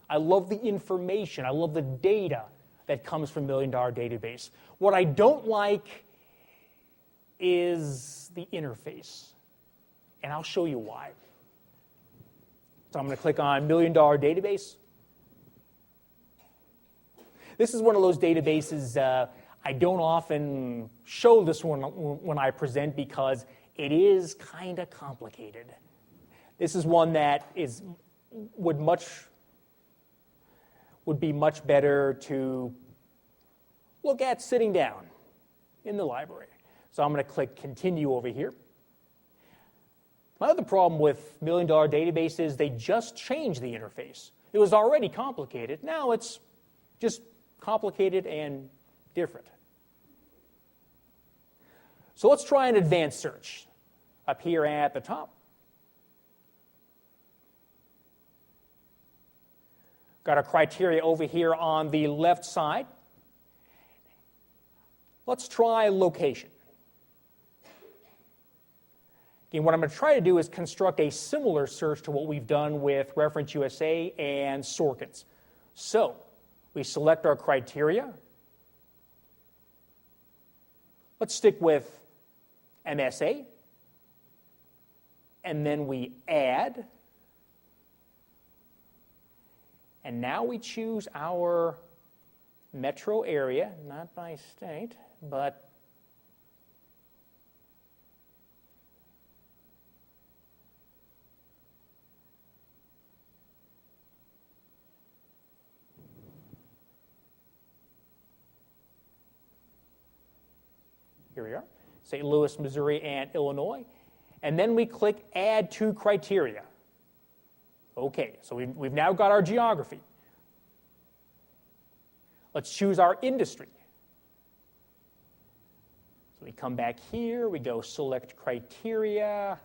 I love the information. I love the data that comes from $1 Million Database. What I don't like is the interface, and I'll show you why. So I'm going to click on $1 Million Database. This is one of those databases I don't often show this one when I present because it is kind of complicated. This is one that would be much better to look at sitting down in the library. So I'm going to click Continue over here. My other problem with $1 Million Database is they just changed the interface. It was already complicated. Now it's just complicated and different. So let's try an advanced search up here at the top. Got our criteria over here on the left side. Let's try location. Again, what I'm going to try to do is construct a similar search to what we've done with ReferenceUSA and Sorkins. So, we select our criteria. Let's stick with MSA. And then we add. And now we choose our metro area, not by state, but here we are, St. Louis, Missouri, and Illinois. And then we click Add to Criteria. Okay, so we've now got our geography. Let's choose our industry. So we come back here, we go Select Criteria.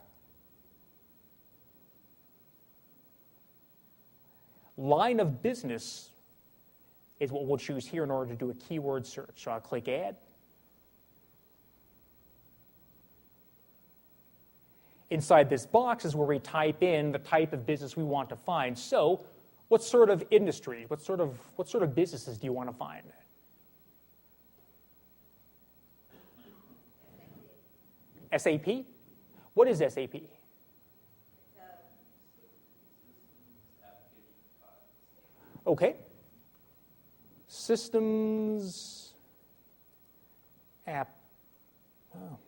Line of business is what we'll choose here in order to do a keyword search. So I'll click Add. Inside this box is where we type in the type of business we want to find. So, what sort of industry, what sort of businesses do you want to find? SAP? What is SAP? Okay. Systems app. Oh.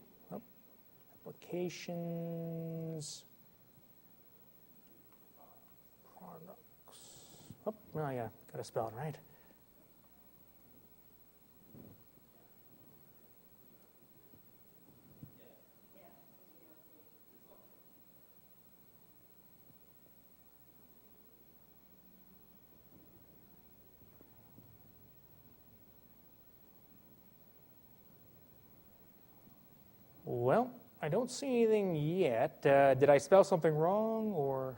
Applications, products. Oh, well, yeah, got to spell it right. Well, I don't see anything yet. Did I spell something wrong, or?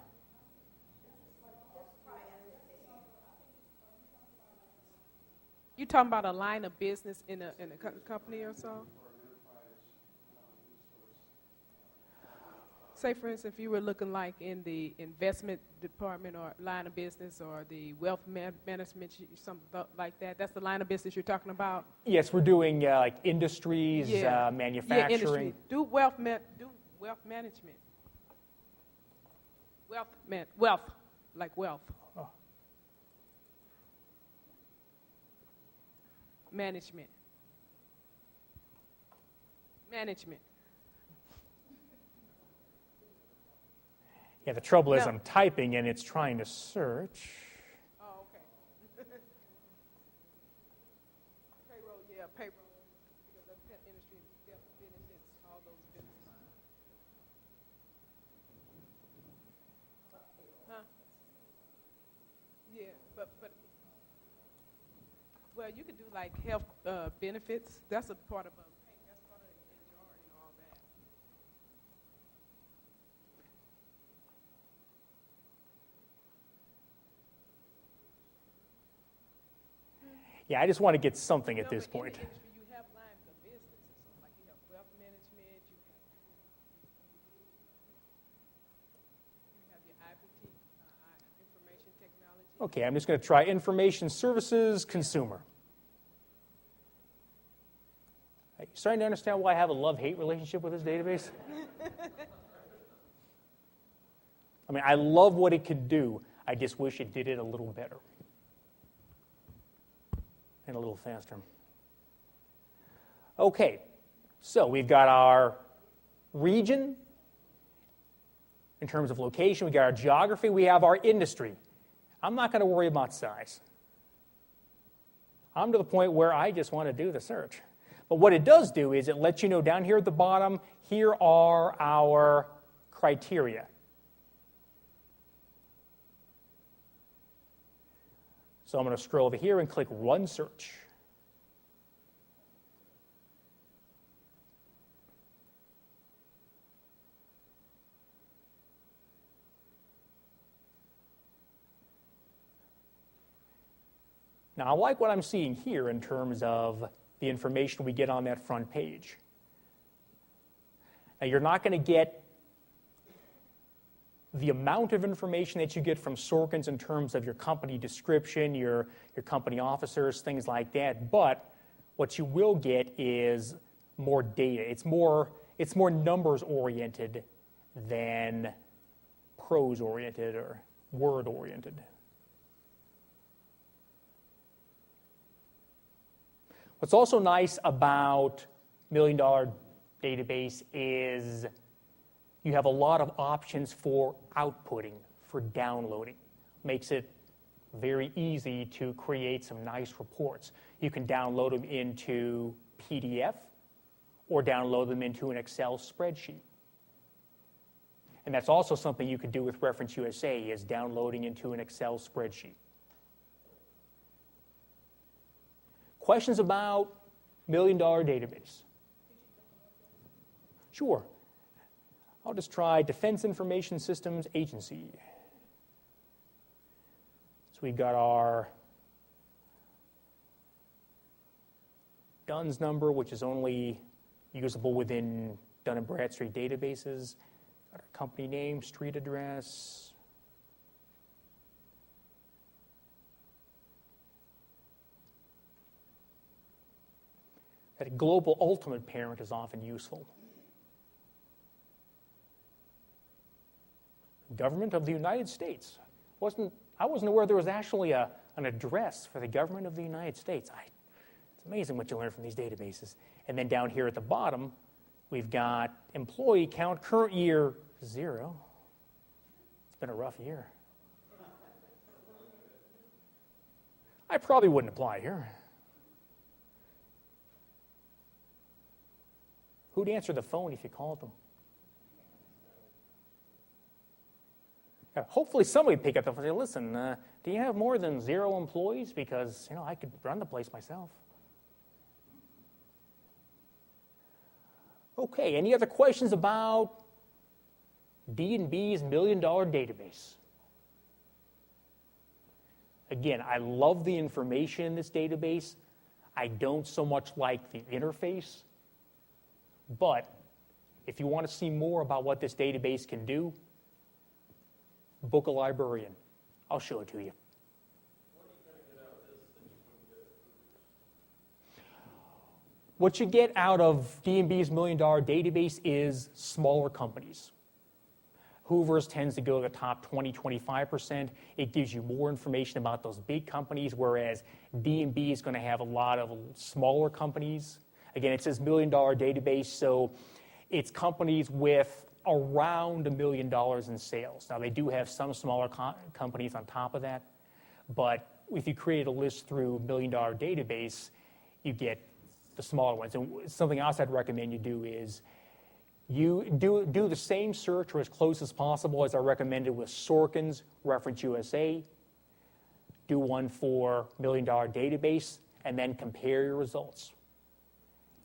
You talking about a line of business in a company or so? Say, for instance, if you were looking like in the investment department or line of business or the wealth management, something like that, that's the line of business you're talking about? Yes, we're doing like industries, Yeah. manufacturing. Yeah, industry. Do wealth management. Wealth, like wealth. Oh. Management. Yeah, the trouble is No. I'm typing and it's trying to search. Oh, okay. Payroll, yeah, payroll. Because the pet industry benefits all those business lines. Huh? Yeah, but well, you could do like health benefits. That's a part of that's part of HR and all that. Yeah, I just want to get something at this But in point. the industry, you have lines of businesses. So like you have wealth management, you have your IPT, information technology. Okay, I'm just going to try information services consumer. Are you starting to understand why I have a love-hate relationship with this database? I mean, I love what it could do. I just wish it did it a little better and a little faster. Okay, so we've got our region in terms of location. We got our geography. We have our industry. I'm not going to worry about size. I'm to the point where I just want to do the search. But what it does do is it lets you know down here at the bottom, here are our criteria. So I'm going to scroll over here and click Run Search. Now, I like what I'm seeing here in terms of the information we get on that front page. Now, you're not going to get the amount of information that you get from Sorkins in terms of your company description, your company officers, things like that, but what you will get is more data. It's more numbers-oriented than prose-oriented or word-oriented. What's also nice about $1 Million Database is you have a lot of options for outputting, for downloading. Makes it very easy to create some nice reports. You can download them into PDF or download them into an Excel spreadsheet. And that's also something you could do with ReferenceUSA, is downloading into an Excel spreadsheet. Questions about $1 Million Database? Sure. I'll just try Defense Information Systems Agency. So we've got our DUNS number, which is only usable within Dun & Bradstreet databases. Got our company name, street address. That global ultimate parent is often useful. Government of the United States. I wasn't aware there was actually an address for the government of the United States. It's amazing what you learn from these databases. And then down here at the bottom, we've got employee count, current year, 0. It's been a rough year. I probably wouldn't apply here. Who'd answer the phone if you called them? Hopefully somebody would pick up the phone and say, listen, do you have more than 0 employees? Because, I could run the place myself. Okay, any other questions about D&B's $1 Million Database? Again, I love the information in this database. I don't so much like the interface. But if you want to see more about what this database can do, book a librarian. I'll show it to you. What you get out of D&B's $1 Million Database is smaller companies. Hoovers tends to go to the top 20, 25%. It gives you more information about those big companies, whereas D&B is going to have a lot of smaller companies. Again, it says $1 Million Database, so it's companies with around $1 million in sales. Now, they do have some smaller companies on top of that, but if you create a list through $1 Million Database, you get the smaller ones. And something else I'd recommend you do is you do the same search or as close as possible as I recommended with Sorkins, ReferenceUSA. Do one for $1 Million Database, and then compare your results.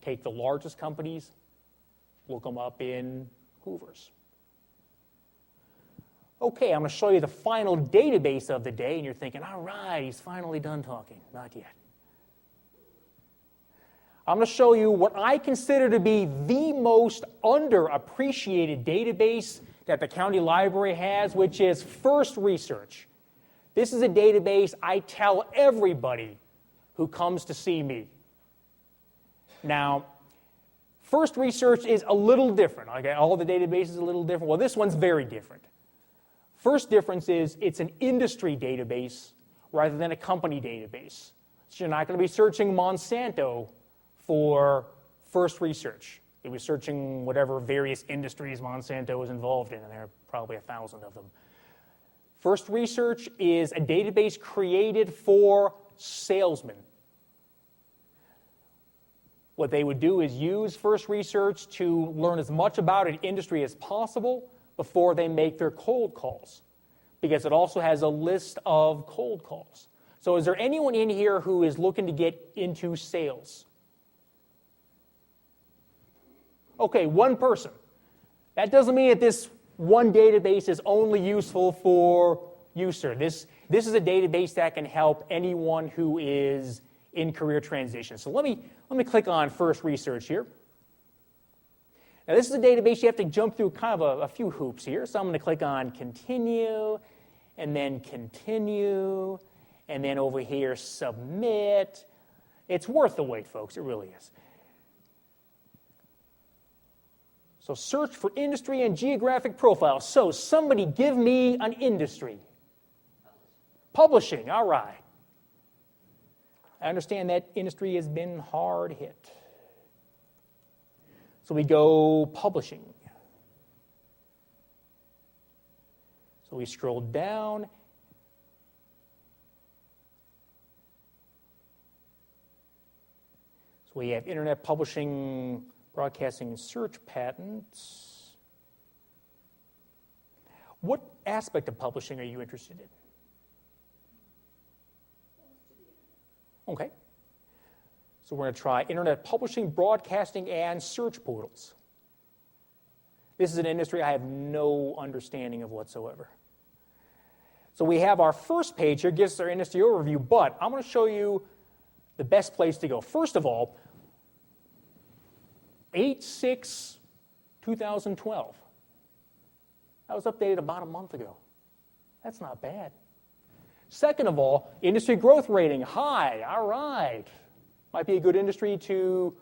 Take the largest companies, look them up in Hoovers. Okay, I'm going to show you the final database of the day, and you're thinking, all right, he's finally done talking. Not yet. I'm going to show you what I consider to be the most underappreciated database that the county library has, which is First Research. This is a database I tell everybody who comes to see me. Now, First Research is a little different. Okay, all the databases are a little different. Well, this one's very different. First difference is it's an industry database rather than a company database. So you're not going to be searching Monsanto for First Research. You'll be searching whatever various industries Monsanto is involved in, and there are probably 1,000 of them. First Research is a database created for salesmen. What they would do is use First Research to learn as much about an industry as possible before they make their cold calls, because it also has a list of cold calls. So is there anyone in here who is looking to get into sales? Okay, one person. That doesn't mean that this one database is only useful for USER. This is a database that can help anyone who is in career transition. So let me click on First Research here. Now this is a database you have to jump through kind of a few hoops here. So I'm going to click on Continue, and then Continue, and then over here Submit. It's worth the wait, folks. It really is. So search for industry and geographic profile. So somebody give me an industry. Publishing, all right. I understand that industry has been hard hit. So we go publishing. So we scroll down. So we have internet publishing, broadcasting, and search patents. What aspect of publishing are you interested in? Okay. So we're going to try internet publishing, broadcasting, and search portals. This is an industry I have no understanding of whatsoever. So we have our first page here, gives us our industry overview, but I'm going to show you the best place to go. First of all, 8/6/2012. That was updated about a month ago. That's not bad. Second of all, industry growth rating, high. All right. Might be a good industry to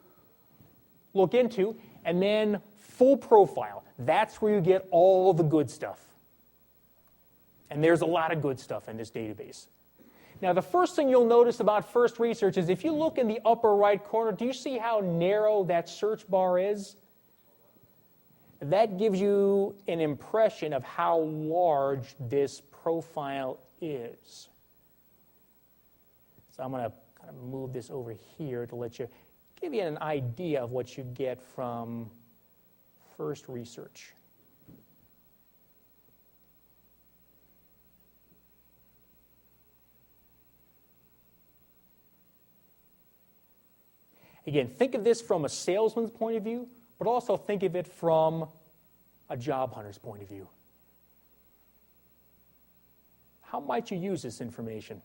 look into. And then full profile. That's where you get all the good stuff. And there's a lot of good stuff in this database. Now, the first thing you'll notice about First Research is if you look in the upper right corner, do you see how narrow that search bar is? That gives you an impression of how large this profile is. So I'm going to kind of move this over here to give you an idea of what you get from First Research. Again, think of this from a salesman's point of view, but also think of it from a job hunter's point of view. How might you use this information?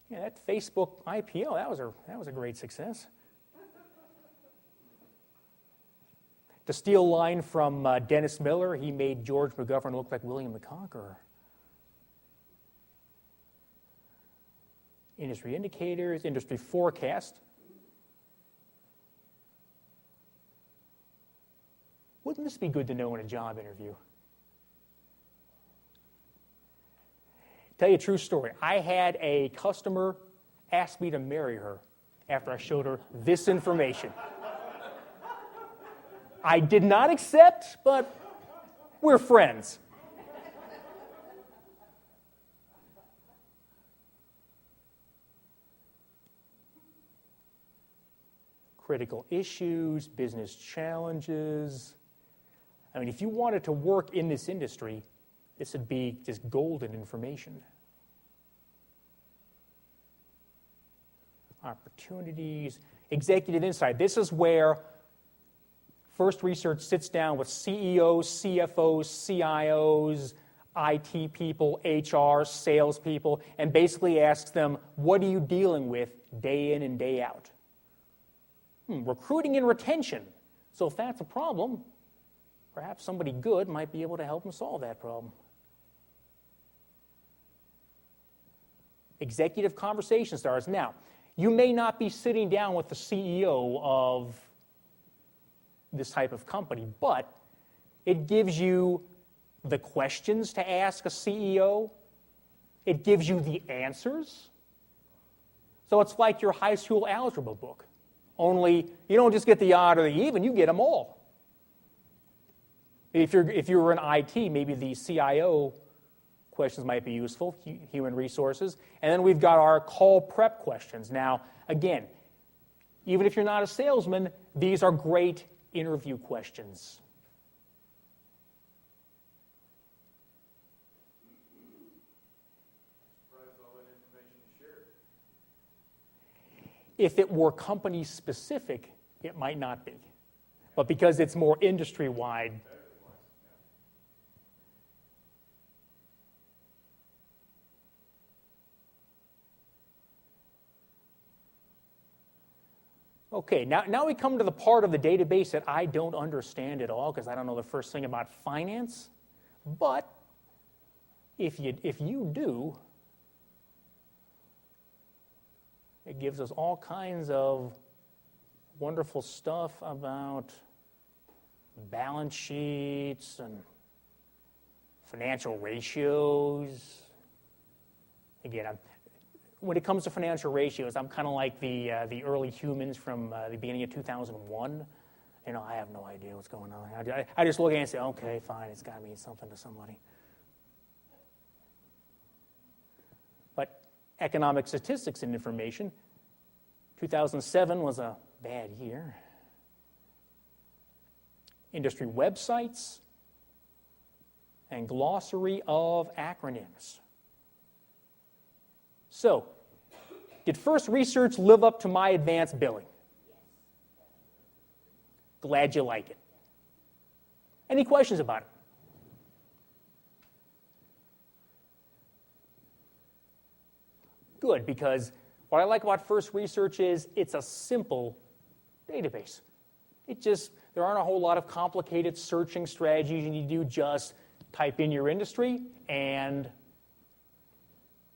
Yeah, that Facebook IPO, that was a great success. To steal a line from Dennis Miller, he made George McGovern look like William the Conqueror. Industry indicators, industry forecast. Wouldn't this be good to know in a job interview? Tell you a true story. I had a customer ask me to marry her after I showed her this information. I did not accept, but we're friends. Critical issues, business challenges. I mean, if you wanted to work in this industry, this would be just golden information. Opportunities, executive insight. This is where First Research sits down with CEOs, CFOs, CIOs, IT people, HR, salespeople, and basically asks them, what are you dealing with day in and day out? Recruiting and retention. So if that's a problem, perhaps somebody good might be able to help them solve that problem. Executive conversation starters. Now, you may not be sitting down with the CEO of this type of company, but it gives you the questions to ask a CEO. It gives you the answers. So it's like your high school algebra book, only you don't just get the odd or the even, you get them all. If you're in IT, maybe the CIO questions might be useful, human resources. And then we've got our call prep questions. Now, again, even if you're not a salesman, these are great interview questions. If it were company specific, it might not be. But because it's more industry wide. Okay, now we come to the part of the database that I don't understand at all because I don't know the first thing about finance. But if you do, it gives us all kinds of wonderful stuff about balance sheets and financial ratios. Again, when it comes to financial ratios, I'm kind of like the early humans from the beginning of 2001. You know, I have no idea what's going on. I just look at it and say, okay, fine, it's got to mean something to somebody. But economic statistics and information, 2007 was a bad year. Industry websites and glossary of acronyms. So, did First Research live up to my advanced billing? Glad you like it. Any questions about it? Good, because what I like about First Research is it's a simple database. There aren't a whole lot of complicated searching strategies you need to do. Just type in your industry and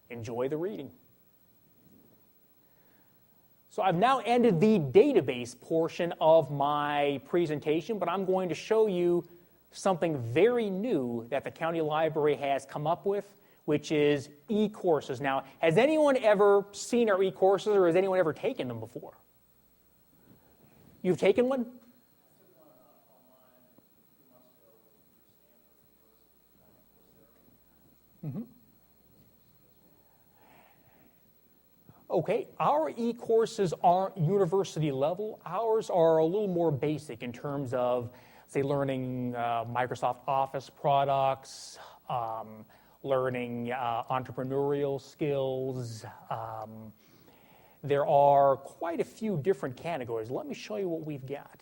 enjoy the reading. So I've now ended the database portion of my presentation, but I'm going to show you something very new that the county library has come up with, which is e-courses. Now, has anyone ever seen our e-courses, or has anyone ever taken them before? You've taken one? Mm-hmm. Okay, our e-courses aren't university level. Ours are a little more basic in terms of, say, learning Microsoft Office products, learning entrepreneurial skills. There are quite a few different categories. Let me show you what we've got.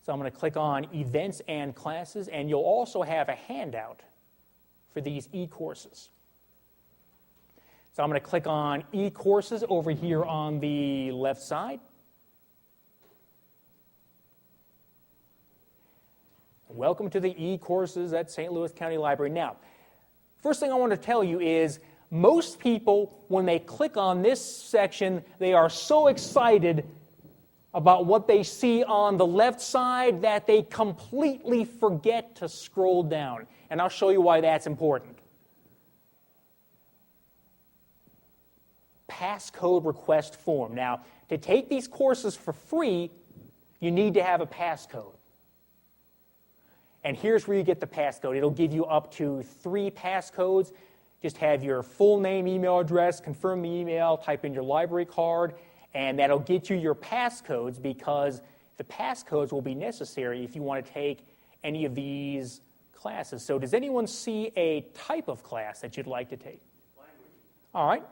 So I'm going to click on Events and Classes, and you'll also have a handout for these e-courses. So I'm going to click on e-courses over here on the left side. Welcome to the e-courses at St. Louis County Library. Now, first thing I want to tell you is most people, when they click on this section, they are so excited about what they see on the left side that they completely forget to scroll down. And I'll show you why that's important. Passcode request form. Now, to take these courses for free, you need to have a passcode. And here's where you get the passcode. It'll give you up to 3 passcodes. Just have your full name, email address, confirm the email, type in your library card, and that'll get you your passcodes, because the passcodes will be necessary if you want to take any of these classes. So does anyone see a type of class that you'd like to take? Language. All right.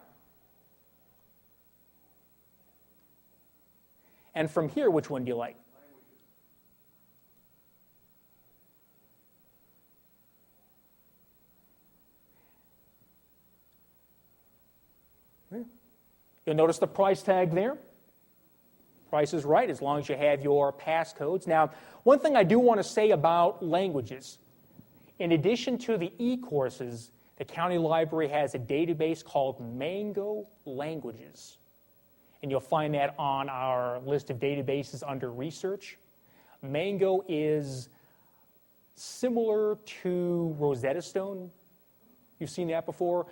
And from here, which one do you like? You'll notice the price tag there. Price is right as long as you have your passcodes. Now, one thing I do want to say about languages, in addition to the e-courses, the county library has a database called Mango Languages. And you'll find that on our list of databases under Research. Mango is similar to Rosetta Stone. You've seen that before.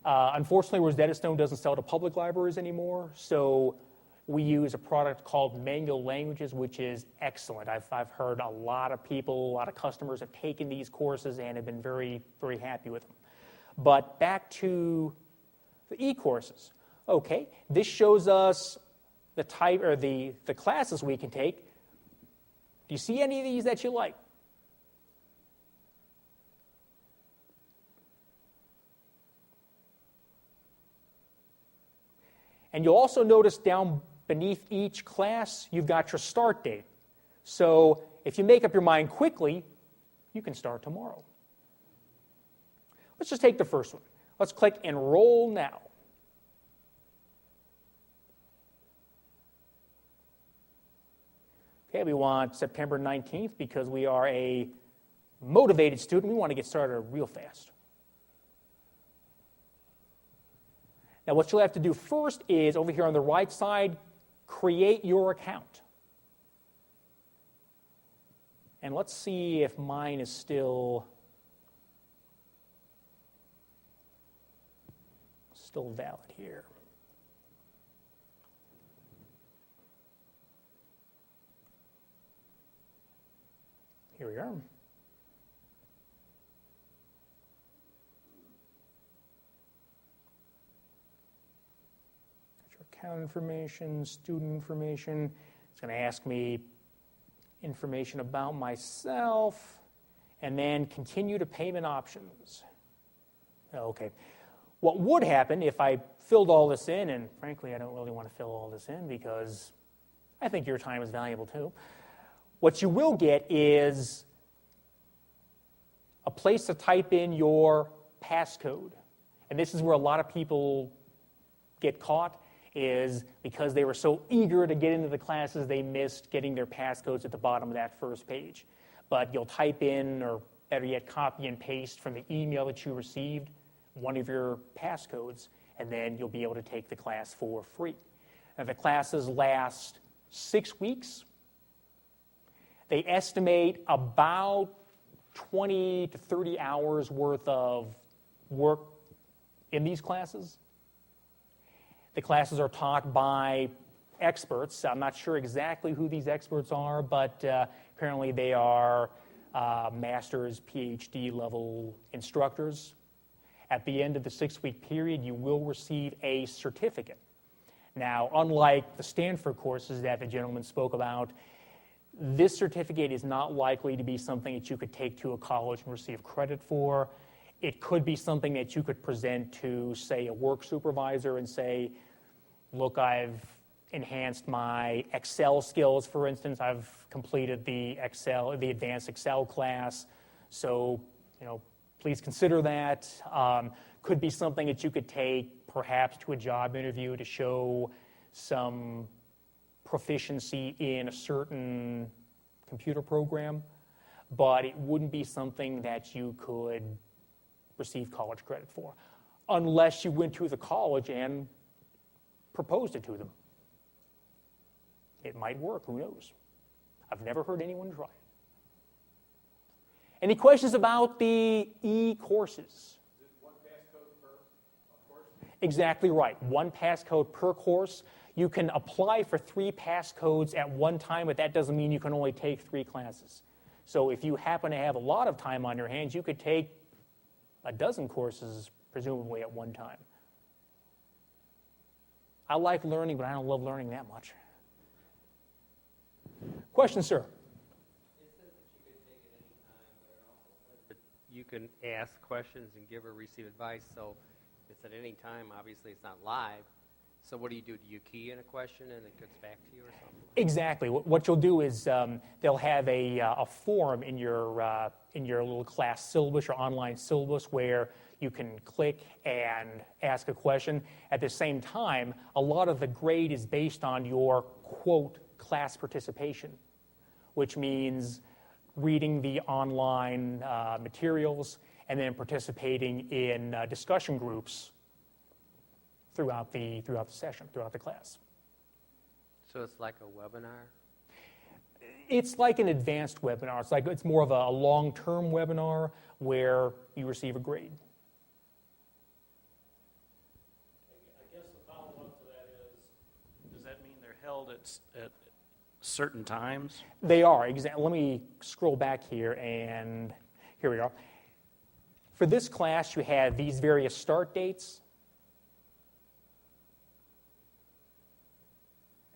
Unfortunately, Rosetta Stone doesn't sell to public libraries anymore, so We use a product called Mango Languages, which is excellent. I've heard a lot of people, a lot of customers have taken these courses and have been very, very happy with them. But back to the e-courses. Okay, this shows us the type or the classes we can take. Do you see any of these that you like? And you'll also notice down beneath each class, you've got your start date. So if you make up your mind quickly, you can start tomorrow. Let's just take the first one. Let's click Enroll Now. Okay, we want September 19th because we are a motivated student. We want to get started real fast. Now, what you'll have to do first is, over here on the right side, create your account. And let's see if mine is still valid here. Here we are. Account information, student information. It's going to ask me information about myself, and then continue to payment options. Okay. What would happen if I filled all this in, and frankly, I don't really want to fill all this in because I think your time is valuable too. What you will get is a place to type in your passcode. And this is where a lot of people get caught, is because they were so eager to get into the classes, they missed getting their passcodes at the bottom of that first page. But you'll type in, or better yet, copy and paste from the email that you received one of your passcodes, and then you'll be able to take the class for free. Now, the classes last 6 weeks. They estimate about 20 to 30 hours worth of work in these classes. The classes are taught by experts. I'm not sure exactly who these experts are, but apparently they are master's, PhD level instructors. At the end of the 6-week period, you will receive a certificate. Now, unlike the Stanford courses that the gentleman spoke about, this certificate is not likely to be something that you could take to a college and receive credit for. It could be something that you could present to, say, a work supervisor and say, look, I've enhanced my Excel skills, for instance. I've completed the advanced Excel class. So, please consider that. Could be something that you could take perhaps to a job interview to show some proficiency in a certain computer program, but it wouldn't be something that you could receive college credit for, unless you went to the college and proposed it to them. It might work, who knows? I've never heard anyone try it. Any questions about the e-courses? Is it one passcode per course? Exactly right. One passcode per course. You can apply for 3 passcodes at one time, but that doesn't mean you can only take 3 classes. So if you happen to have a lot of time on your hands, you could take a dozen courses, presumably at one time. I like learning, but I don't love learning that much. Question, sir? You can ask questions and give or receive advice. So it's at any time. Obviously, it's not live. So what do? Do you key in a question and it gets back to you or something? Exactly. What you'll do is they'll have a form in your little class syllabus, your online syllabus, where you can click and ask a question. At the same time, a lot of the grade is based on your, quote, class participation, which means reading the online materials and then participating in discussion groups throughout the session, throughout the class. So it's like a webinar? It's like an advanced webinar. It's more of a long-term webinar where you receive a grade. I guess the follow-up to that is, does that mean there held at certain times? They are. Let me scroll back here, and here we are. For this class, you have these various start dates.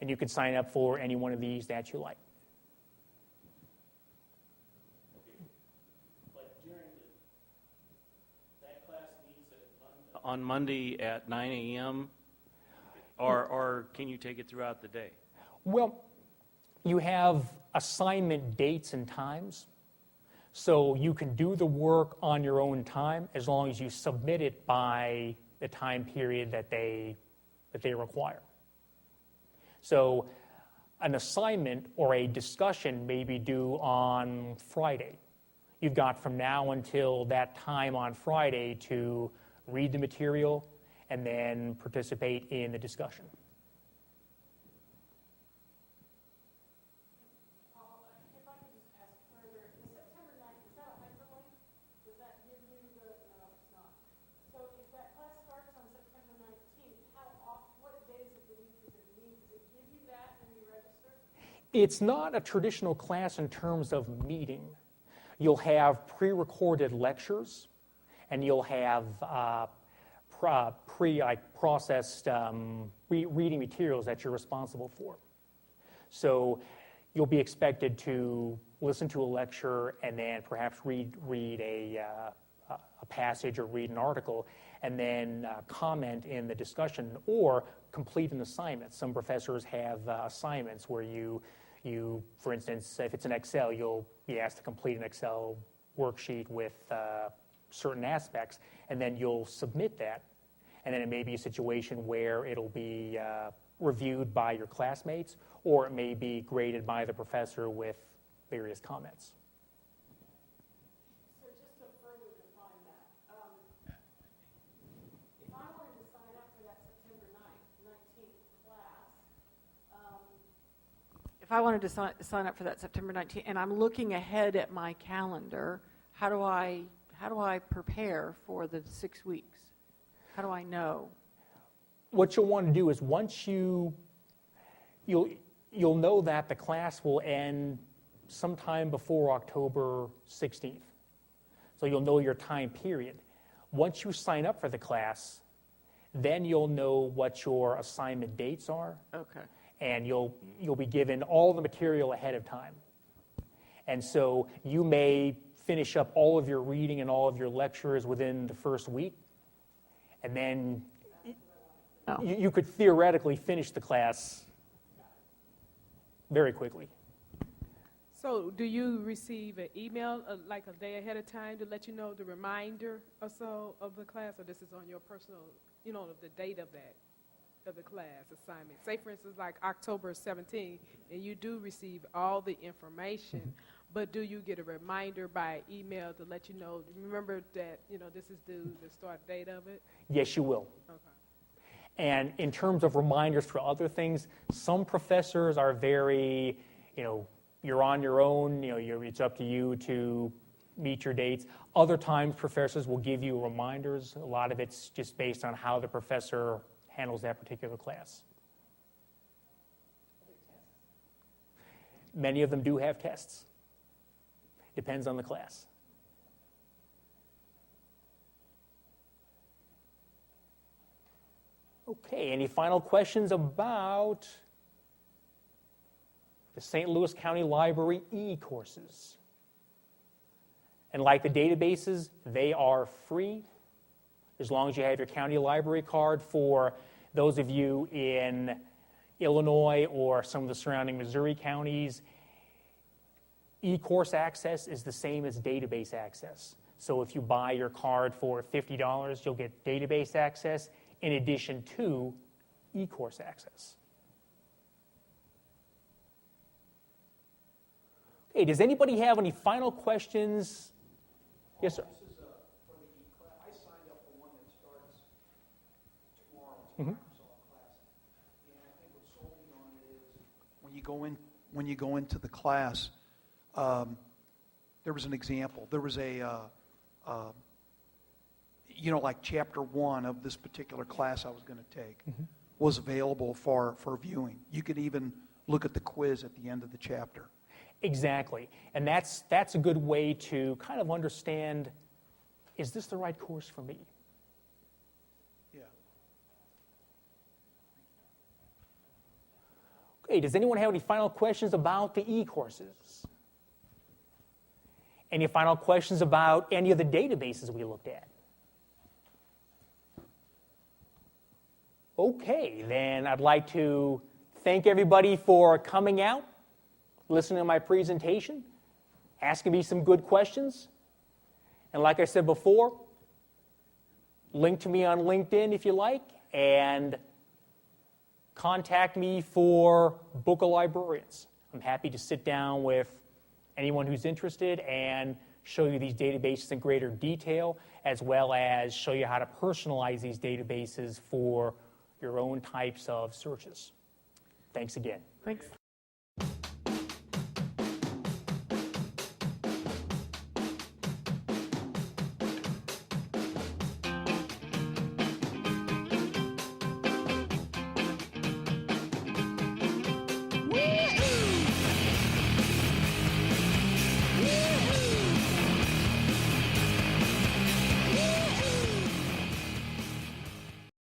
And you can sign up for any one of these that you like. But during that class meets on Monday at 9 a.m., or can you take it throughout the day? Well, you have assignment dates and times. So you can do the work on your own time as long as you submit it by the time period that they require. So an assignment or a discussion may be due on Friday. You've got from now until that time on Friday to read the material and then participate in the discussion. If I could just ask further, the September 9th, is that a hyperlink? Does that give you the, no, it's not. So if that class starts on September 19th, what days of the week does it mean? Does it give you that when you register? It's not a traditional class in terms of meeting. You'll have pre-recorded lectures, and you'll have processed reading materials that you're responsible for. So you'll be expected to listen to a lecture and then perhaps read a passage or read an article, and then comment in the discussion or complete an assignment. Some professors have assignments where you, for instance, if it's an Excel, you'll be asked to complete an Excel worksheet with certain aspects, and then you'll submit that. And then it may be a situation where it'll be reviewed by your classmates, or it may be graded by the professor with various comments. So just to further define that, if I wanted to sign up for that September 19th class, If I wanted to sign up for that September 19th, and I'm looking ahead at my calendar, how do I prepare for the 6 weeks? How do I know? What you'll want to do is once you'll know that the class will end sometime before October 16th. So you'll know your time period. Once you sign up for the class, then you'll know what your assignment dates are. Okay. And you'll be given all the material ahead of time. And so you may finish up all of your reading and all of your lectures within the first week, and then you could theoretically finish the class very quickly. So do you receive an email like a day ahead of time to let you know the reminder or so of the class, or this is on your personal, the date of the class assignment? Say, for instance, like October 17th, and you do receive all the information, but do you get a reminder by email to let you know, remember that, this is the start date of it? Yes, you will. Okay. And in terms of reminders for other things, some professors are very, you're on your own, it's up to you to meet your dates. Other times, professors will give you reminders. A lot of it's just based on how the professor handles that particular class. Many of them do have tests. Depends on the class. Okay, any final questions about the St. Louis County Library e-courses? And like the databases, they are free as long as you have your county library card. For those of you in Illinois or some of the surrounding Missouri counties, e-course access is the same as database access. So if you buy your card for $50, you'll get database access in addition to e-course access. Okay, does anybody have any final questions? Yes, sir. This is for the e-class. I signed up for one that starts tomorrow. It's a Microsoft class. And I think what sold me on it is when you go into the class, there was an example. There was like chapter 1 of this particular class I was going to take. was available for viewing. You could even look at the quiz at the end of the chapter. Exactly. And that's a good way to kind of understand, is this the right course for me? Yeah. Okay, does anyone have any final questions about the e-courses? Any final questions about any of the databases we looked at? Okay, then I'd like to thank everybody for coming out, listening to my presentation, asking me some good questions. And like I said before, link to me on LinkedIn if you like, and contact me for Book of Librarians. I'm happy to sit down with anyone who's interested and show you these databases in greater detail, as well as show you how to personalize these databases for your own types of searches. Thanks again. Thanks.